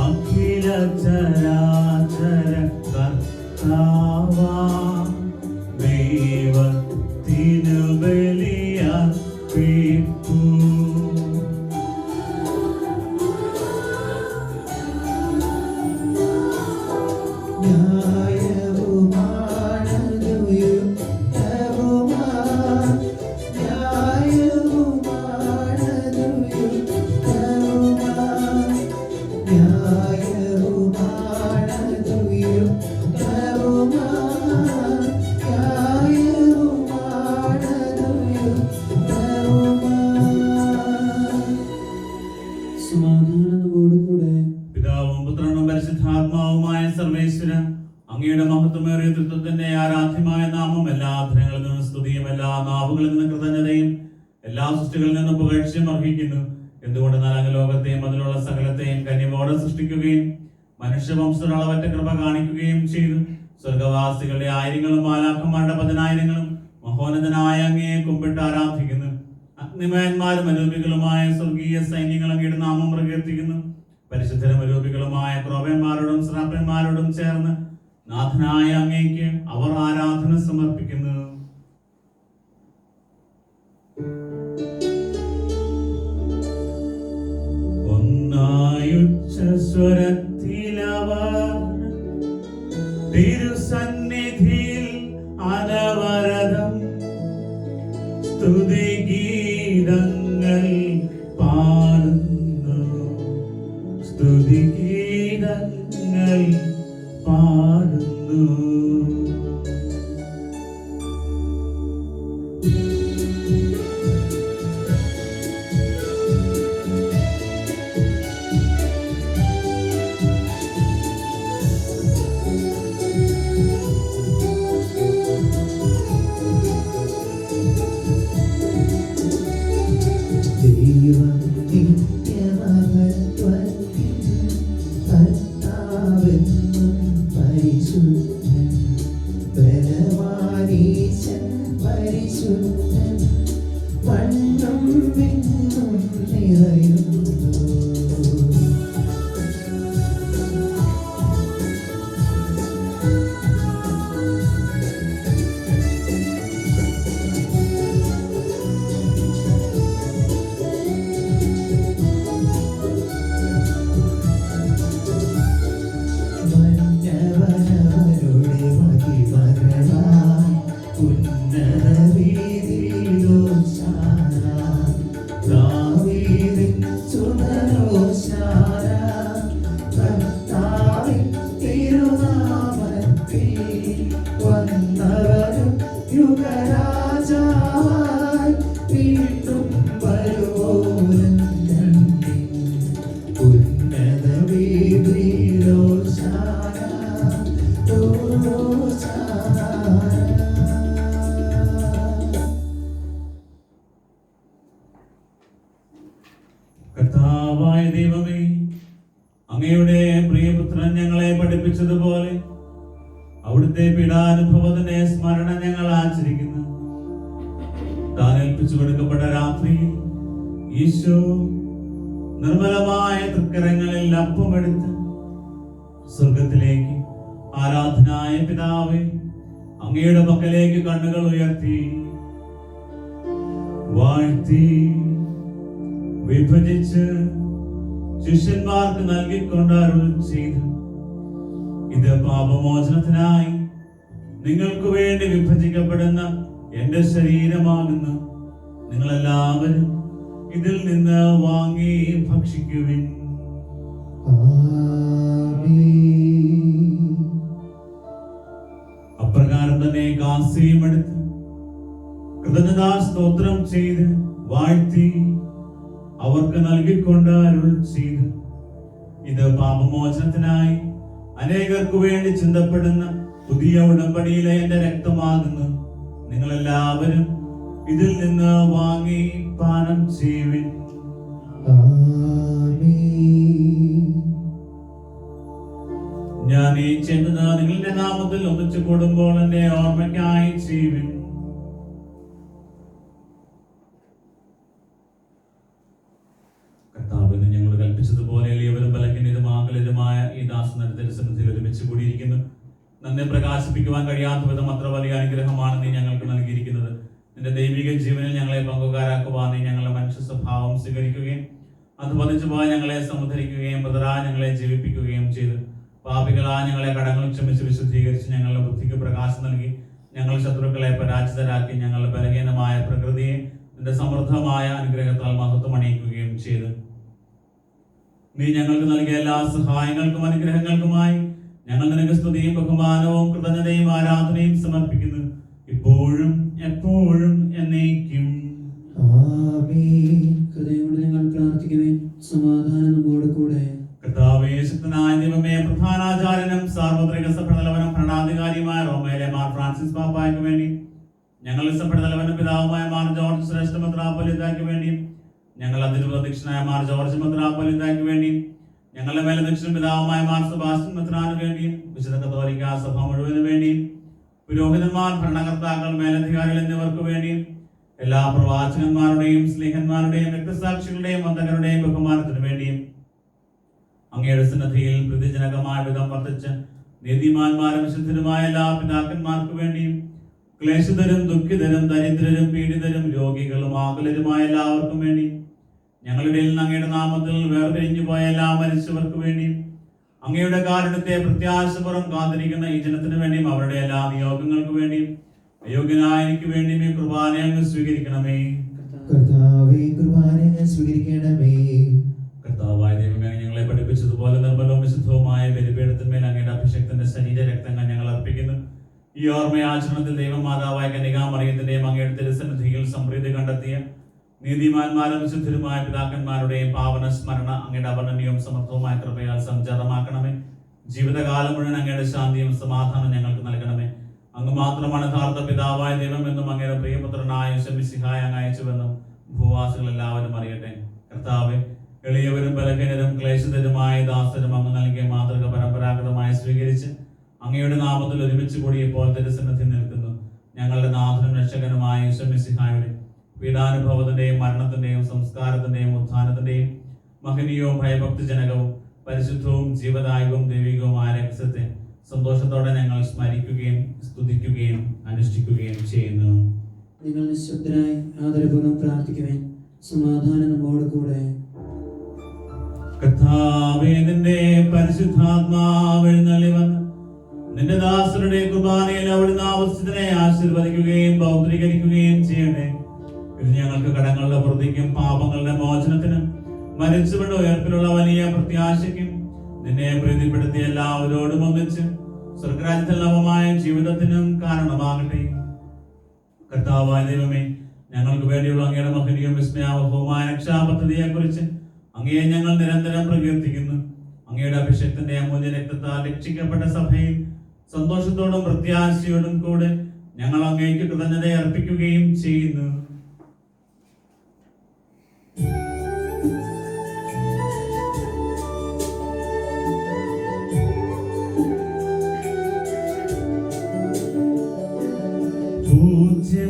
അഖില ചരാചര കർത്താവാ ദൈവത്തിനു ബലിയർപ്പിപ്പൂ. സമാധാനം നമ്മോട് കൂടെ. പിതാവും പുത്രനും പരിശുദ്ധാത്മാവുമായ സർവേശ്വരൻ, അങ്ങയുടെ മഹത്വമേറിയ തൃത്വത്തിന്റെ ആരാധ്യമായ നാമം എല്ലാ അധരങ്ങളിൽ നിന്നും സ്തുതിയും എല്ലാ നാവുകളിൽ നിന്നും കൃതജ്ഞതയും എല്ലാ സൃഷ്ടികളിൽ നിന്നും പുകഴ്ചയും അർഹിക്കുന്നു. എന്തുകൊണ്ടെന്നാൽ അങ്ങ് ലോകത്തെയും അതിലുള്ള സകലത്തെയും കനിവോടെ സൃഷ്ടിക്കുകയും മനുഷ്യവംശത്തോട് അളവറ്റ കൃപ കാണിക്കുകയും ചെയ്തു. സ്വർഗവാസികളുടെ ആയിരങ്ങളും മാലാഖമാരുടെ പതിനായിരങ്ങളും മഹോന്നതനായ അങ്ങയെ കുമ്പിട്ട് ആരാധിക്കുന്നു. അഗ്നിമയന്മാരും അരൂപികളുമായ സ്വർഗീയ സൈന്യങ്ങൾ അങ്ങയുടെ നാമം പ്രകീർത്തിക്കുന്നു. പരിശുദ്ധരും അരൂപികളുമായ ക്രോപന്മാരോടും ശ്രാപ്പന്മാരോടും ചേർന്ന് നാഥനായ അങ്ങേക്ക് അവർ ആരാധന സമർപ്പിക്കുന്നു. ഒന്നായുച്ചസ്വരത്തിലവർ തിരുസന്നിധിയിൽ അനവരതം സ്തുതിഗീതങ്ങൾ പാടുന്നു. സ്തുതിഗീതങ്ങൾ ഞങ്ങൾ പാടുന്നു. ദൈവം നിത്യമഹത്വത്തിൻ കർത്താവെന്നും പരിശുദ്ധൻ, ബലവാനീശൻ പരിശുദ്ധൻ, മണ്ണും വിണ്ണും നിറയുന്നു. മന്നവനവരുടെ മഹിമകളാൽ ഉന്നത വീതിയിലോശാന, ദാവീദിൻ സുതനോശാന, കർത്താവിൻ തിരുനാമത്തിൽ വന്നവനും യുഗരാജാവായി വീണ്ടും വരുവോനും നന്ദി. ഉന്നത വീതിയിലോശാന, കർത്താവായ ദൈവമേ, അങ്ങയുടെ പ്രിയപുത്രൻ ഞങ്ങളെ പഠിപ്പിച്ചതുപോലെ അവിടുത്തെ പീഡാനുഭവത്തിന്റെ സ്മരണ ഞങ്ങൾ ആചരിക്കുന്നു. താൻ ഏൽപ്പിച്ചു കൊടുക്കപ്പെട്ട രാത്രിയിൽ ഈശോ നിർമ്മലമായ തൃക്കരങ്ങളിൽ അപ്പമെടുത്ത് സ്വർഗത്തിലേക്ക് ആരാധനായ പിതാവേ, അങ്ങയുടെ പക്കലേക്ക് കണ്ണുകൾ ഉയർത്തി വാഴ്ത്തി വിഭജിച്ച് ശിഷ്യന്മാർക്ക് നൽകിക്കൊണ്ട് അരുൾ ചെയ്തു, ഇത് പാപമോചനത്തിനായി നിങ്ങൾക്ക് വേണ്ടി വിഭജിക്കപ്പെടുന്ന എന്റെ ശരീരമാകുന്നു. നിങ്ങളെല്ലാവരും ഇതിൽ നിന്ന് വാങ്ങി ഭക്ഷിക്കുവിൻ. അപ്രകാരം തന്നെ കാസിയും എടുത്ത് കൃതജ്ഞതാ സ്തോത്രം ചെയ്ത് വാഴ്ത്തി അവർക്ക് നൽകിക്കൊണ്ട് അരുൾ ചെയ്തു, ഇത് പാപമോചനത്തിനായി അനേകർക്ക് വേണ്ടി ചിന്തപ്പെടുന്ന പുതിയ ഉടമ്പടിയിലെ എന്റെ രക്തമാകുന്നു. നിങ്ങളെല്ലാവരും ഇതിൽ നിന്ന് വാങ്ങി പാനം ചെയ്യുവിൻ. ഞാൻ ഈ ചെയ്യുന്നത് നിങ്ങളുടെ നാമത്തിൽ ഒന്നിച്ചു കൂടുമ്പോൾ എന്റെ ഓർമ്മയ്ക്കായി ചെയ്യുവിൻ. കർത്താവിന് ഞങ്ങൾ കൽപ്പിച്ചതുപോലെ എളിയവരും ബലഹീനരുമായ ഈ ദാസനത്തിന്റെ സന്നിധിയിൽ ഒരുമിച്ച് കൂടിയിരിക്കുന്നു. നന്നെ പ്രകാശിപ്പിക്കുവാൻ കഴിയാത്ത വിധം അത്ര വലിയ അനുഗ്രഹമാണ് നീ ഞങ്ങൾക്ക് നൽകിയിരിക്കുന്നത്. നിന്റെ ദൈവിക ജീവനിൽ ഞങ്ങളെ പങ്കുകാരാക്കുവാൻ നീ ഞങ്ങളുടെ മനുഷ്യ സ്വഭാവം സ്വീകരിക്കുകയും അത് പതിച്ചു പോയി ഞങ്ങളെ സമുദ്ധരിക്കുകയും പ്രതരാ ഞങ്ങളെ ജീവിപ്പിക്കുകയും ചെയ്തു. പാപികളാ ഞങ്ങളെ കടങ്ങൾ ക്ഷമിച്ച് വിശുദ്ധീകരിച്ച് ഞങ്ങളുടെ ബുദ്ധിക്ക് പ്രകാശം നൽകി ഞങ്ങൾ ശത്രുക്കളെ പരാജിതരാക്കി ഞങ്ങളുടെ ബലഹീനമായ പ്രകൃതിയെ നിന്റെ സമൃദ്ധമായ അനുഗ്രഹത്താൽ മഹത്വം അണിയിക്കുകയും ചെയ്തു. നീ ഞങ്ങൾക്ക് നൽകിയ എല്ലാ സഹായങ്ങൾക്കും അനുഗ്രഹങ്ങൾക്കുമായി ഞങ്ങൾ നിനക്ക് സ്തുതിയും ബഹുമാനവും കൃതജ്ഞതയും ആരാധനയും സമർപ്പിക്കുന്നു, ഇപ്പോഴും എപ്പോഴും എന്നേക്കും. ഹൃദയങ്ങളോട് ഞങ്ങൾ പ്രാർത്ഥിക്കുവേൻ. സമാധാനം നമ്മോട് കൂടെ. കർത്താവേ, ശക്തനായ ദൈവമേ, പ്രധാനാചാര്യനും സാർവത്രിക സഭതലവനും ഭരണാധികാരിയുമായ റോമയിലെ മാർ ഫ്രാൻസിസ് പാപ്പായ്ക്ക് വേണ്ടി, ഞങ്ങൾ സഭതലവനും പിതാവുമായ മാർ ജോർജ് ശ്രേഷ്ഠ മെത്രാപ്പൊലീത്തായ്ക്ക് വേണ്ടി, ഞങ്ങൾ അതിരൂപദീക്ഷനായ മാർ ജോർജ് മെത്രാപ്പൊലീത്തായ്ക്ക് വേണ്ടി, ഞങ്ങളുടെ മേലധ്യക്ഷനും പിതാവുമായ മാർ സെബാസ്റ്റ്യൻ മെത്രാന് വേണ്ടിയും വിശുദ്ധ കത്തോലിക്കാ സഭ മുഴുവന് വേണ്ടിയും പുരോഹിതന്മാർ, ഭരണകർത്താക്കൾ, മേലധികാരികൾ എന്നിവർക്ക് വേണ്ടിയും എല്ലാ പ്രവാചകന്മാരുടെയും സ്നേഹന്മാരുടെയും രക്തസാക്ഷികളുടെയും വന്ദകരുടെയും ബഹുമാനത്തിനു വേണ്ടിയും അങ്ങയുടെ സന്നദ്ധിയിൽ പ്രതിജനകമായ വിധം വർദ്ധിച്ച് നീതിമാന്മാരും വിശുദ്ധരുമായ എല്ലാ പിതാക്കന്മാർക്ക് വേണ്ടിയും ക്ലേശിതരും ദുഃഖിതരും ദരിദ്രരും പീഡിതരും രോഗികളും ആകുലരുമായ എല്ലാവർക്കും വേണ്ടി ഞങ്ങളുടെ അങ്ങയുടെ നാമത്തിൽ വേർപിരിഞ്ഞു പോയ എല്ലാ മരിച്ചവർക്ക് വേണ്ടിയും അങ്ങയുടെ കാരുണ്യത്തെ പ്രത്യാശപുറം കാത്തിരിക്കുന്ന ഈ ജനത്തിന് വേണ്ടിയും അവരുടെ എല്ലാ നിയോഗങ്ങൾക്ക് വേണ്ടിയും അയോഗ്യനായ എനിക്ക് വേണ്ടിയും ഈ കുർബാന അങ്ങ് സ്വീകരിക്കണമേ. കർത്താവേ, കുർബാന സ്വീകരിക്കണമേ. കർത്താവായ ദൈവമേ, ഞങ്ങളെ പഠിപ്പിച്ചതുപോലെ നിർമ്മലവും വിശുദ്ധവുമായ ദൈവത്തിന്റെ ശരീര രക്തങ്ങൾ ഞങ്ങൾ അർപ്പിക്കുന്നു. ഈ ഓർമ്മയാചരണത്തിൽ ദൈവമാതാവായ കന്യകാമറിയത്തിന്റെയും അങ്ങയുടെ തിരുസന്നിധിയിൽ സമൃദ്ധി കണ്ടെത്തിയ നീതിമാന്മാരും വിശുദ്ധരുമായ പിതാക്കന്മാരുടെയും പാവന സ്മരണ അങ്ങയുടെ അവർണ്ണനീയവും സമർത്ഥവുമായ കൃപയാൽ സംജാതമാക്കണമേ. ജീവിതകാലം മുഴുവൻ അങ്ങയുടെ ശാന്തിയും സമാധാനം ഞങ്ങൾക്ക് നൽകണമേ. അങ്ങ് മാത്രമാണ് യഥാർത്ഥ പിതാവായ ദൈവം എന്നും അങ്ങയുടെ പ്രിയപുത്രനായ മിശിഹായെ അങ്ങ് അയച്ചുവെന്നും ഭൂവാസികൾ എല്ലാവരും അറിയട്ടെ. കർത്താവേ, എളിയവരും ബലഹീനരും ക്ലേശിതരുമായ ദാസരും അങ്ങ് നൽകിയ മാതൃക പരമ്പരാഗതമായി സ്വീകരിച്ച് അങ്ങയുടെ നാമത്തിൽ ഒരുമിച്ച് കൂടി ഇപ്പോൾ തിരുസന്നിധി നിൽക്കുന്നു. ഞങ്ങളുടെ നാഥനും രക്ഷകനുമായ മിശിഹായുടെ പീഡാനുഭവത്തിന്റെയും മരണത്തിന്റെയും സംസ്കാരത്തിന്റെയും ഉത്ഥാനത്തിന്റെയും മഹനീയവും ഭയഭക്തിജനകവും പരിശുദ്ധവും ജീവദായകവും ദൈവികവുമായ രഹസ്യത്തെ സന്തോഷത്തോടെ ഞങ്ങൾ സ്മരിക്കുകയും സ്തുതിക്കുകയും അനുഷ്ഠിക്കുകയും ചെയ്യുന്നു. നിങ്ങൾ നിശബ്ദരായി ആദരപൂർവ്വം പ്രാർത്ഥിക്കുവേൻ. സമാധാനം നമ്മോട് കൂടെ. കർത്താവേ, നിന്റെ പരിശുദ്ധാത്മാവ് എഴുന്നള്ളി വന്ന് നിന്റെ ദാസരുടെ കുർബാനയിൽ അവിടുന്ന് ആവശ്യത്തിനെ ആശീർവദിക്കുകയും പൗത്രീകരിക്കുകയും ചെയ്യണേ. ഇത് ഞങ്ങൾക്ക് കടങ്ങളുടെ വൃദ്ധിക്കും പാപങ്ങളുടെ മോചനത്തിനും മരിച്ചവരുടെ ഉയർപ്പിലുള്ള വലിയ പ്രത്യാശയ്ക്കും നിന്നെ പ്രീതിപ്പെടുത്തിയ എല്ലാവരോടും ഒന്നിച്ച് സ്വർഗരാജ്യത്തിൽ നവമായ ജീവിതത്തിനും കാരണമാകട്ടെ. കർത്താവായ ദൈവമേ, ഞങ്ങൾക്ക് വേണ്ടിയുള്ള അങ്ങയുടെ മഹനീയവും വിസ്മയാവഹവുമായ രക്ഷാപദ്ധതിയെ കുറിച്ച് അങ്ങയെ ഞങ്ങൾ നിരന്തരം പ്രകീർത്തിക്കുന്നു. അങ്ങയുടെ അഭിഷേകത്തിന്റെ അമൂല്യ രക്തത്താൽ രക്ഷിക്കപ്പെട്ട സഭയിൽ സന്തോഷത്തോടും പ്രത്യാശയോടും കൂടെ ഞങ്ങൾ അങ്ങേക്ക് കൃതജ്ഞത അർപ്പിക്കുകയും ചെയ്യുന്നു.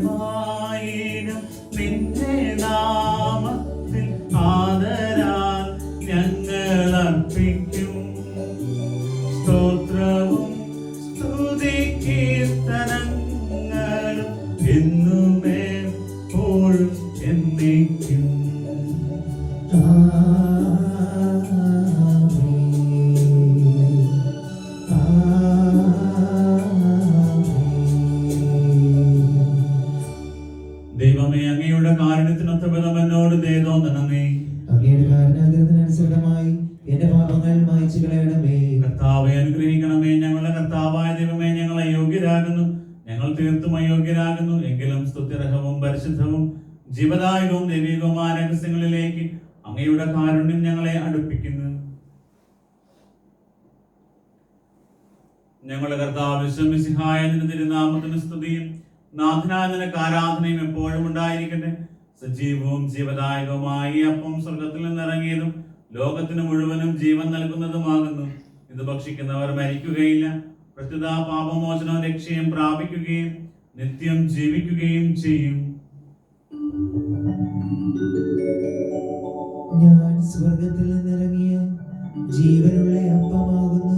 പൂജ്യമായിരം നിന്റെ നാമത്തിൽ ആദരാൽ ഞങ്ങൾ അർപ്പിക്കും. സ്തോത്രവും സ്തുതി കീർത്തനങ്ങളും എന്നുമേ എപ്പോഴും എന്നേക്കും. ദൈവമേ, അങ്ങയുടെ കാരുണ്യത്തിനൊത്ത വിധം എന്നോട് ദയ തോന്നണമേ. അങ്ങയുടെ കാരുണ്യാഗ്രഹത്തിനനുസൃതമായി എന്റെ പാപങ്ങൾ മായ്ച്ചു കളയണമേ. കർത്താവെ അനുഗ്രഹിക്കണമേ. ഞങ്ങളുടെ കർത്താവായ ദൈവമേ, ഞങ്ങൾ അയോഗ്യരാകുന്നു, ഞങ്ങൾ തീർത്തും അയോഗ്യരാകുന്നു. എങ്കിലും സ്തുത്യർഹവും പരിശുദ്ധവും ജീവദായകവും ദൈവികവുമായ രഹസ്യങ്ങളിലേക്ക് അങ്ങയുടെ കാരുണ്യം ഞങ്ങളെ അടുപ്പിക്കുന്നു. ഞങ്ങളുടെ കർത്താവ് മിശിഹായ നിന്റെ തിരുനാമത്തിന് സ്തുതിയും നാഥനായ നിനക്ക് ആരാധനയും എപ്പോഴും ഉണ്ടായിരിക്കട്ടെ. സജീവവും ജീവദായകവുമായ ഈ അപ്പം സ്വർഗത്തിൽ നിന്നിറങ്ങിയതും ലോകത്തിന് മുഴുവനും ജീവൻ നൽകുന്നതുമാകുന്നു. ഇത് ഭക്ഷിക്കുന്നവർ മരിക്കുകയില്ല, പ്രത്യുത പാപമോചനവും രക്ഷയും പ്രാപിക്കുകയും നിത്യം ജീവിക്കുകയും ചെയ്യും. ഞാൻ സ്വർഗത്തിൽ നിന്നിറങ്ങിയ ജീവനുള്ള അപ്പമാകുന്നു.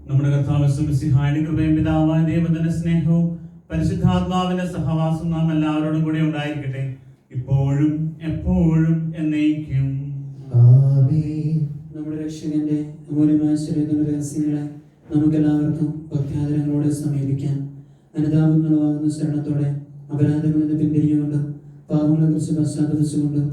നമ്മുടെ കർത്താവ് മിശിഹായുടെ കൃപയും പിതാവായ ദൈവത്തിന്റെ സ്നേഹവും പരിശുദ്ധാത്മാവിന്റെ സഹവാസം നാം എല്ലാവരോടും കൂടി ഉണ്ടായിരിക്കട്ടെ, ഇപ്പോഴും എപ്പോഴും എന്നേക്കും. നമ്മുടെ രക്ഷകന്റെ അമൂല്യമായ ശരീരത്തിന്റെ രഹസ്യങ്ങളെ നമുക്കെല്ലാവർക്കും ഭക്തിയാദരങ്ങളോടെ സമീപിക്കാം. അനുതാപങ്ങളുമാകുന്ന ശരണത്തോടെ അപരാധങ്ങളിൽ നിന്ന് പിന്തിരിഞ്ഞുകൊണ്ടും പാപങ്ങളെ കുറിച്ച് പശ്ചാത്തപിച്ചുകൊണ്ടും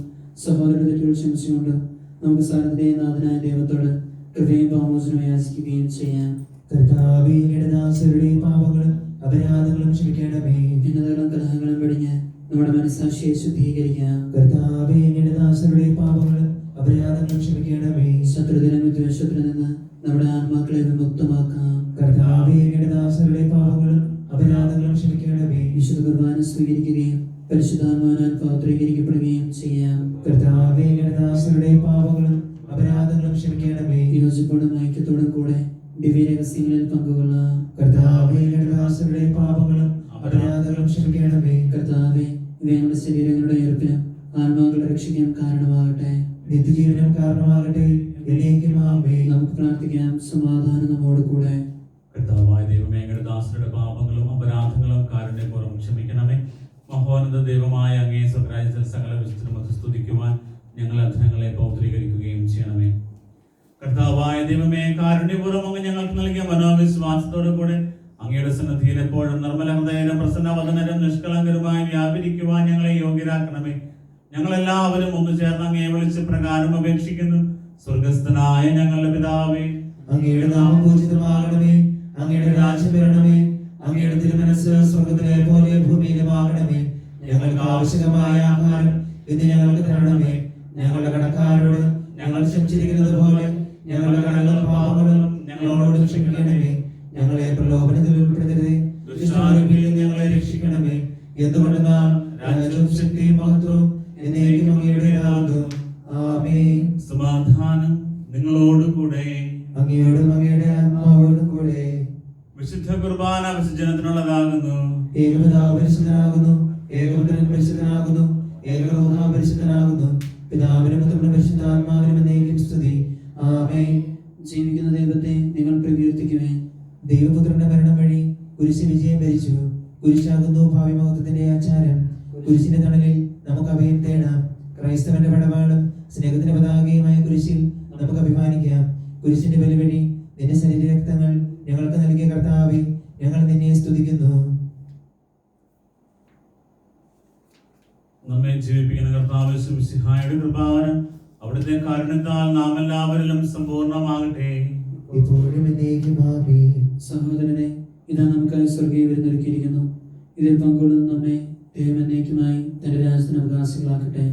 സഹോദരന്റെ തെറ്റുകൾ ക്ഷമിച്ചുകൊണ്ടും നമുക്ക് സാരഥിയായ നാഥനായ ദൈവത്തോട് കൃപയും പാപമോചനവും യാചിക്കുകയും ചെയ്യാം. കർത്താവേ, അങ്ങയുടെ ദാസരുടെ പാപങ്ങളും അപരാധങ്ങളും ക്ഷമിക്കണമേ. ഭിന്നതകളും കലഹങ്ങളും വെടിഞ്ഞ് നമ്മുടെ മനസ്സാക്ഷിയെ ശുദ്ധീകരിക്കാം. കർത്താവേ, അങ്ങയുടെ ദാസരുടെ പാപങ്ങളും അപരാധങ്ങളും ക്ഷമിക്കണമേ. ശത്രുദിനം വിദ്വേഷത്തിൽ നിന്ന് നമ്മുടെ ആത്മാക്കളെ വിമുക്തമാക്കാം. കർത്താവേ, അങ്ങയുടെ ദാസരുടെ പാപങ്ങളും അപരാധങ്ങളും ക്ഷമിക്കണമേ. വിശുദ്ധ കുർബാന സ്വീകരിക്കുകയും പരിശുദ്ധാത്മാവിനാൽ പൗത്രീകരിക്കപ്പെടുകയും ചെയ്യാം. കർത്താവേ, അങ്ങയുടെ ദാസരുടെ പാപങ്ങളും അപരാധങ്ങളും ക്ഷമിക്കണമേ. യോജിപ്പോടും ഐക്യത്തോടും കൂടെ ദിവ്യരഹസ്യങ്ങളിൽ പങ്കുകൊള്ളാം. കർത്താവേ, അങ്ങയുടെ ദാസരുടെ പാപങ്ങളും അപരാധങ്ങളും ക്ഷമിക്കണമേ. കർത്താവേ, ഇവ ഞങ്ങളുടെ ശരീരങ്ങളുടെ ഉയർപ്പിനും ആത്മാക്കളുടെ രക്ഷയ്ക്കും കാരണമാകട്ടെ. നിത്യജീവനം കാരണമാകട്ടെ. എന്നേക്കും ആമേൻ. നമുക്ക് പ്രാർത്ഥിക്കാം. സമാധാനം നമ്മോട് കൂടെ. കർത്താവായ ദൈവമേ, അങ്ങയുടെ ദാസരുടെ പാപങ്ങളും അപരാധങ്ങളും കാരുണ്യപൂർവ്വം ക്ഷമിക്കണമേ. മഹോന്നത ദൈവമായ അങ്ങേ സ്വരാജ്യത്തിൽ സകല വിശുദ്ധമത് സ്തുതിക്കുവാൻ ഞങ്ങൾ അധരങ്ങളെ പൗത്രീകരിക്കുകയും ചെയ്യണമേ. കർത്താവായ ദൈവമേ, കാരുണ്യപൂർവ്വം അങ്ങ് ഞങ്ങൾക്ക് നൽകിയ മനോവിശ്വാസത്തോടു കൂടെ അങ്ങയുടെ സന്നിധിയിൽ എപ്പോഴും നിർമ്മല ഹൃദയരും പ്രസന്നവദനരും നിഷ്കളങ്കരുമായി വ്യാപരിക്കുവാൻ ഞങ്ങളെ യോഗ്യരാക്കണമേ. ഞങ്ങളെല്ലാവരും ഒന്നു ചേർന്ന് അങ്ങയെ വിളിച്ച് പ്രകാരം അപേക്ഷിക്കുന്നു. സ്വർഗസ്ഥനായ ഞങ്ങളുടെ പിതാവേ, അങ്ങയുടെ നാമം പൂജിതമാകണമേ. അങ്ങയുടെ രാജ്യം വരണമേ. അങ്ങയുടെ തിരുമനസ്സ് സ്വർഗ്ഗത്തിലെ പോലെ ഭൂമിയിലുമാകണമേ. ഞങ്ങൾക്ക് ആവശ്യമായ ആഹാരം ഇന്ന് ഞങ്ങൾക്ക് തരണമേ. ഞങ്ങളുടെ കടക്കാരോട് ഞങ്ങൾ ക്ഷമിച്ചിരിക്കുന്നത് പോലെ ഞങ്ങളുടെ കടങ്ങളും പാപങ്ങളും ഞങ്ങളോട് ക്ഷമിക്കണമേ. ഞങ്ങളെ പ്രലോഭനത്തിൽ ഉൾപ്പെടുത്തരുതേ. ദുഷ്ടാരൂപിയിൽ നിന്ന് ഞങ്ങളെ രക്ഷിക്കണമേ. എന്തുകൊണ്ടെന്നാൽ രാജ്യവും ശക്തിയും മഹത്വവും എന്നേക്കും അങ്ങയുടേതാകുന്നു. ആമേൻ. സമാധാനം നിങ്ങളോട് കൂടെ. അങ്ങയോടും അങ്ങയുടെ ആത്മാവോടും കൂടെ. വിശുദ്ധ കുർബാന വിസർജനത്തിനുള്ളതാകുന്നു. ഏകപിതാവ് പരിശുദ്ധനാകുന്നു. ഏകപുത്രൻ പരിശുദ്ധനാകുന്നു. ഏകരൂഹ പരിശുദ്ധനാകുന്നു. പിതാവിനും പുത്രനും പരിശുദ്ധാത്മാവിനും എന്നേക്കും സ്തുതി. ആമേൻ. ജീവിക്കുന്ന ദൈവത്തെ നിങ്ങൾ പ്രകീർത്തിക്കുവേൻ. ദൈവപുത്രന്റെ മരണം വഴി കുരിശ് വിജയം ഭരിച്ചു. കുരിശാകുന്നു ഭാവി മഹത്വത്തിന്റെ ആചാരം. കുരിശിന്റെ തണലിൽ നമുക്ക് അഭയം തേടാം. ക്രൈസ്തവന്റെ പടവാളും സ്നേഹത്തിന്റെ പതാകയുമായ കുരിശിൽ നമുക്ക് അഭിമാനിക്കാം. കുരിശിന്റെ ബലി വഴി നിന്റെ ശരീര രക്തങ്ങൾ ഞങ്ങൾക്ക് നൽകിയ കർത്താവേ, ഞങ്ങൾ നിന്നെ സ്തുതിക്കുന്നു. നമ്മെ ജീവിപ്പിക്കുന്ന കർത്താവ് മിശിഹായുടെ കൃപാവരം അവിടുത്തെ കാരുണ്യത്താൽ നാം എല്ലാവരിലും സമ്പൂർണ്ണമാകട്ടെ. ഇപ്പോഴും എന്നേക്കും ആമേൻ. സഹോദരനെ, ഇതാ നമുക്കായി സ്വർഗീയ വിരുന്നൊരുക്കിയിരിക്കുന്നു. ഇതിൽ പങ്കുകൊള്ളുന്ന നമ്മെ ദൈവം എന്നേക്കുമായി തന്റെ രാജ്യത്തിന് അവകാശികളാക്കട്ടെ.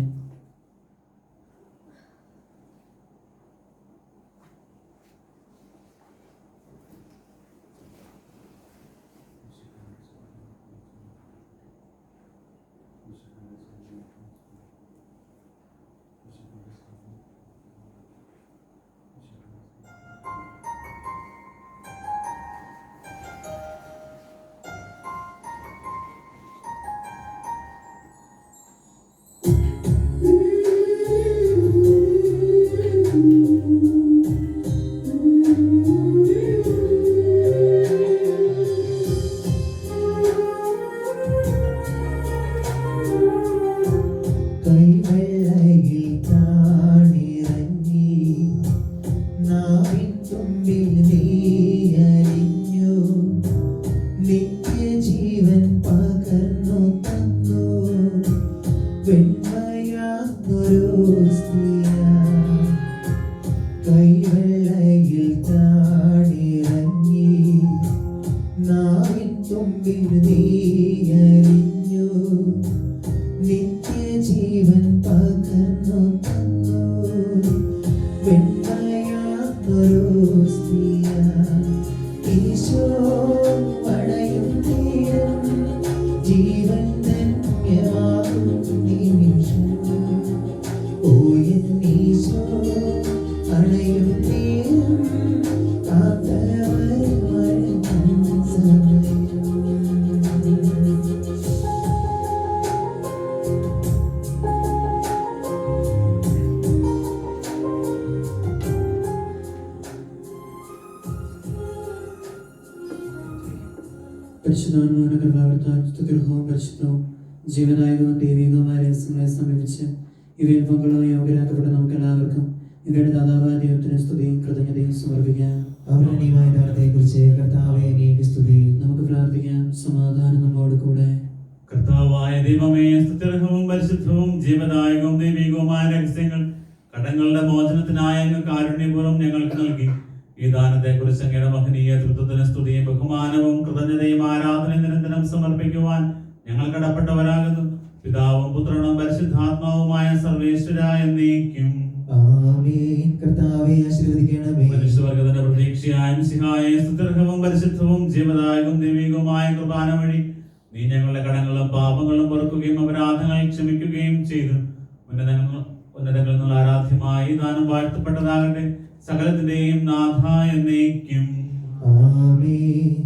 കൈവെള്ളയിൽ താണിറങ്ങി നാവിൻ തുമ്പിൽ നീയലിഞ്ഞു. നിത്യജീവൻ പകർന്നു തന്നു. വെണ്മയാർന്നൊരു സ്ത്രീയ കൈവെള്ളയിൽ താണിറങ്ങി നാവിൻ തുമ്പിൽ നീയലിഞ്ഞു. നിത്യജീവൻ പകർന്നു തന്നു. വെണ്മയാർന്നൊരു സ്ത്രീയ ഈശോ പടയും തീരം ജീവൻ ധന്യമാകും നിമിഷം. ഓ എൻ ഈശോ പടയും തീരം കാത്തവർ മരണം സമയം. പരിശുദ്ധാത്മാവിന്റെ കൃപാവർത്താൽ സ്തുതിർഹവും പരിശുദ്ധവും ജീവദായകവും ദൈവികവുമായ രഹസ്യങ്ങളെ സമീപിച്ച് ഇവയിൽ പങ്കുള്ള യോഗ്യരാക്കപ്പെട്ട നമുക്ക് എല്ലാവർക്കും ഇവയുടെ ദാതാവായ ദൈവത്തിന് സ്തുതിയും കൃതജ്ഞതയും സമർപ്പിക്കാം. അവരണീയമായ ദാനത്തെക്കുറിച്ച് കർത്താവേ, അങ്ങേക്ക് സ്തുതി. നമുക്ക് പ്രാർത്ഥിക്കാം. സമാധാനം നമ്മോട് കൂടെ. കർത്താവായ ദൈവമേ, സ്തുത്യർഹവും പരിശുദ്ധവും ജീവദായകവും ദൈവികവുമായ രഹസ്യങ്ങൾ കടങ്ങളുടെ മോചനത്തിനായ അങ്ങ് കാരുണ്യപൂർവ്വം ഞങ്ങൾക്ക് നൽകി. ഈ ദാനത്തെക്കുറിച്ച് അങ്ങയുടെ മഹനീയ തൃത്വത്തിന് സ്തുതിയും ബഹുമാനവും കൃതജ്ഞതയും ആരാധനയും നിരന്തരം സമർപ്പിക്കുവാൻ ഞങ്ങൾ കടപ്പെട്ടവരാകുന്നു. പിതാവും പുത്രനും പരിശുദ്ധാത്മാവുമായ സർവേശ്വര എന്നേക്കും ആമേൻ. കർത്താവേ ആശീർവദിക്കണമേ. മനുഷ്യവർഗത്തിന്റെ പ്രതീക്ഷയായ മിശിഹായെ സ്തുത്യർഹവും പരിശുദ്ധവും ജീവദായകവും ദൈവികവുമായ കുർബാന വഴി നീ ഞങ്ങളുടെ കടങ്ങളും പാപങ്ങളും പൊറുക്കുകയും അപരാധങ്ങൾ ക്ഷമിക്കുകയും ചെയ്തു. ഉന്നതങ്ങളിൽ നിന്നുള്ള ആരാധ്യമായി ദാനം വാഴ്ത്തപ്പെട്ടതാകട്ടെ. സകലത്തിന്റെയും നാഥ എന്നേക്കും. ആമേൻ.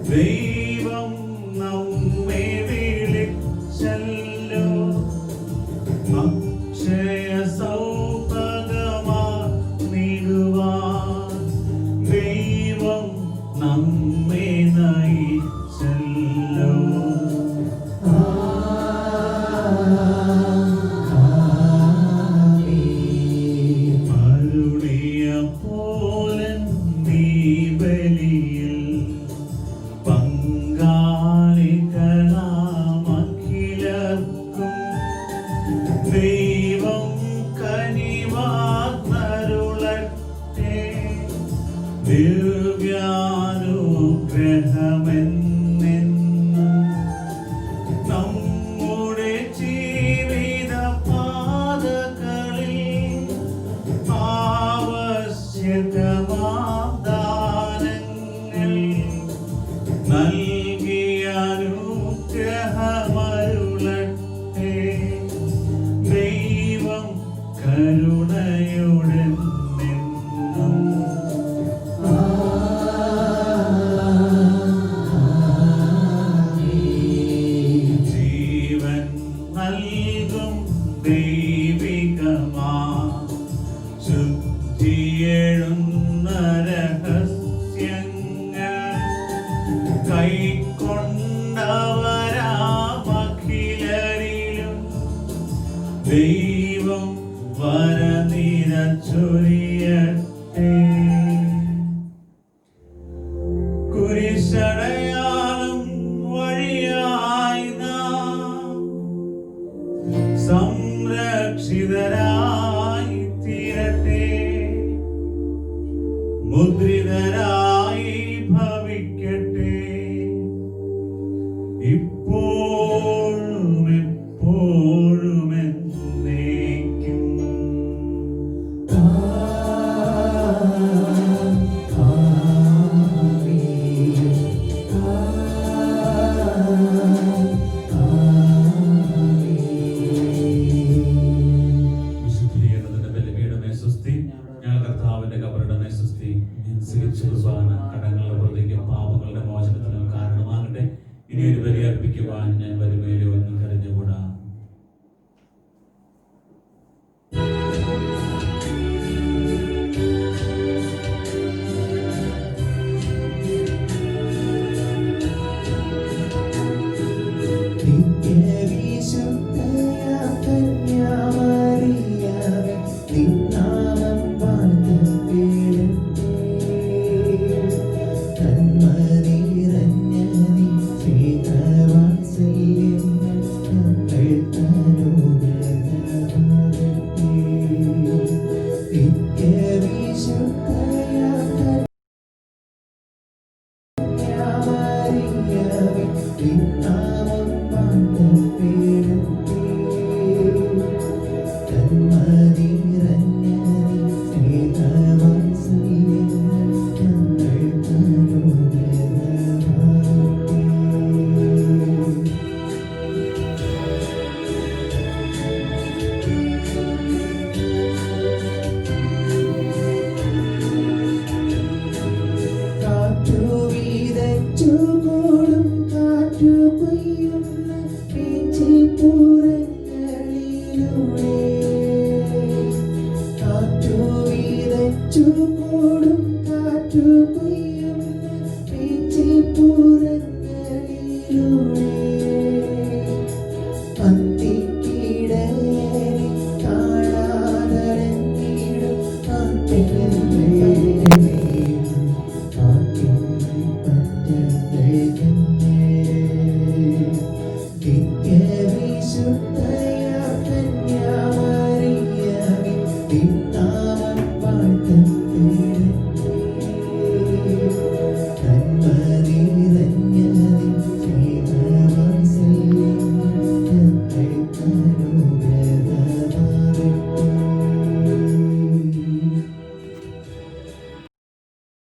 ദൈവം നമ്മെ വിളിച്ചല്ലോ, അക്ഷയ സൗഭഗമാടുവാൻ ദൈവം നമ്മെ നയിച്ചല്ലോ. അരുളിയ പോലൻ നീ ബലിയിൽ പങ്കാളികളാമഖിലർക്കും ദൈവം കനിവാർന്നരുളട്ടെ. ദിവ്യാനുഗ്രഹമെന്നെന്നും നമ്മുടെ ജീവിത പാതകളിൽ ആവശ്യകമാം ദാനങ്ങൾ നൽകിയ അനുഗ്രഹമരുളട്ടെ. ദൈവം കരുണയുടെ നിന്നും ജീവൻ നൽകും ദൈവികമാ ശുദ്ധിയെഴുന്ന രഹസ്യങ്ങൾ കൈക്കൊണ്ടവരാമഖിലരിലും ദൈവം വരനിര ചൊരിയട്ടെ. കുരിശടയാളം വഴിയായി നാം സംരക്ഷിതരായി തീരട്ടെ, മുദ്രിതരായി ഭവിക്കട്ടെ, ഇപ്പോഴും എപ്പോഴും എന്നേക്കും. വിശുദ്ധീകരണത്തിന്റെ ബലിപീഠമേ സ്വസ്തി. ഞങ്ങൾ കർത്താവിന്റെ കബറിടമേ സ്വസ്തി. സ്വീകരിച്ച കുർബാന കടങ്ങളുടെ പ്രതിക്കും പാപങ്ങളുടെ മോചനത്തിനും കാരണമാകട്ടെ. ഇനി ഒരു ബലി അർപ്പിക്കുവാൻ ഞാൻ വരുമേലോ എന്ന് കരുതുകൂടാ. ീ Thank you.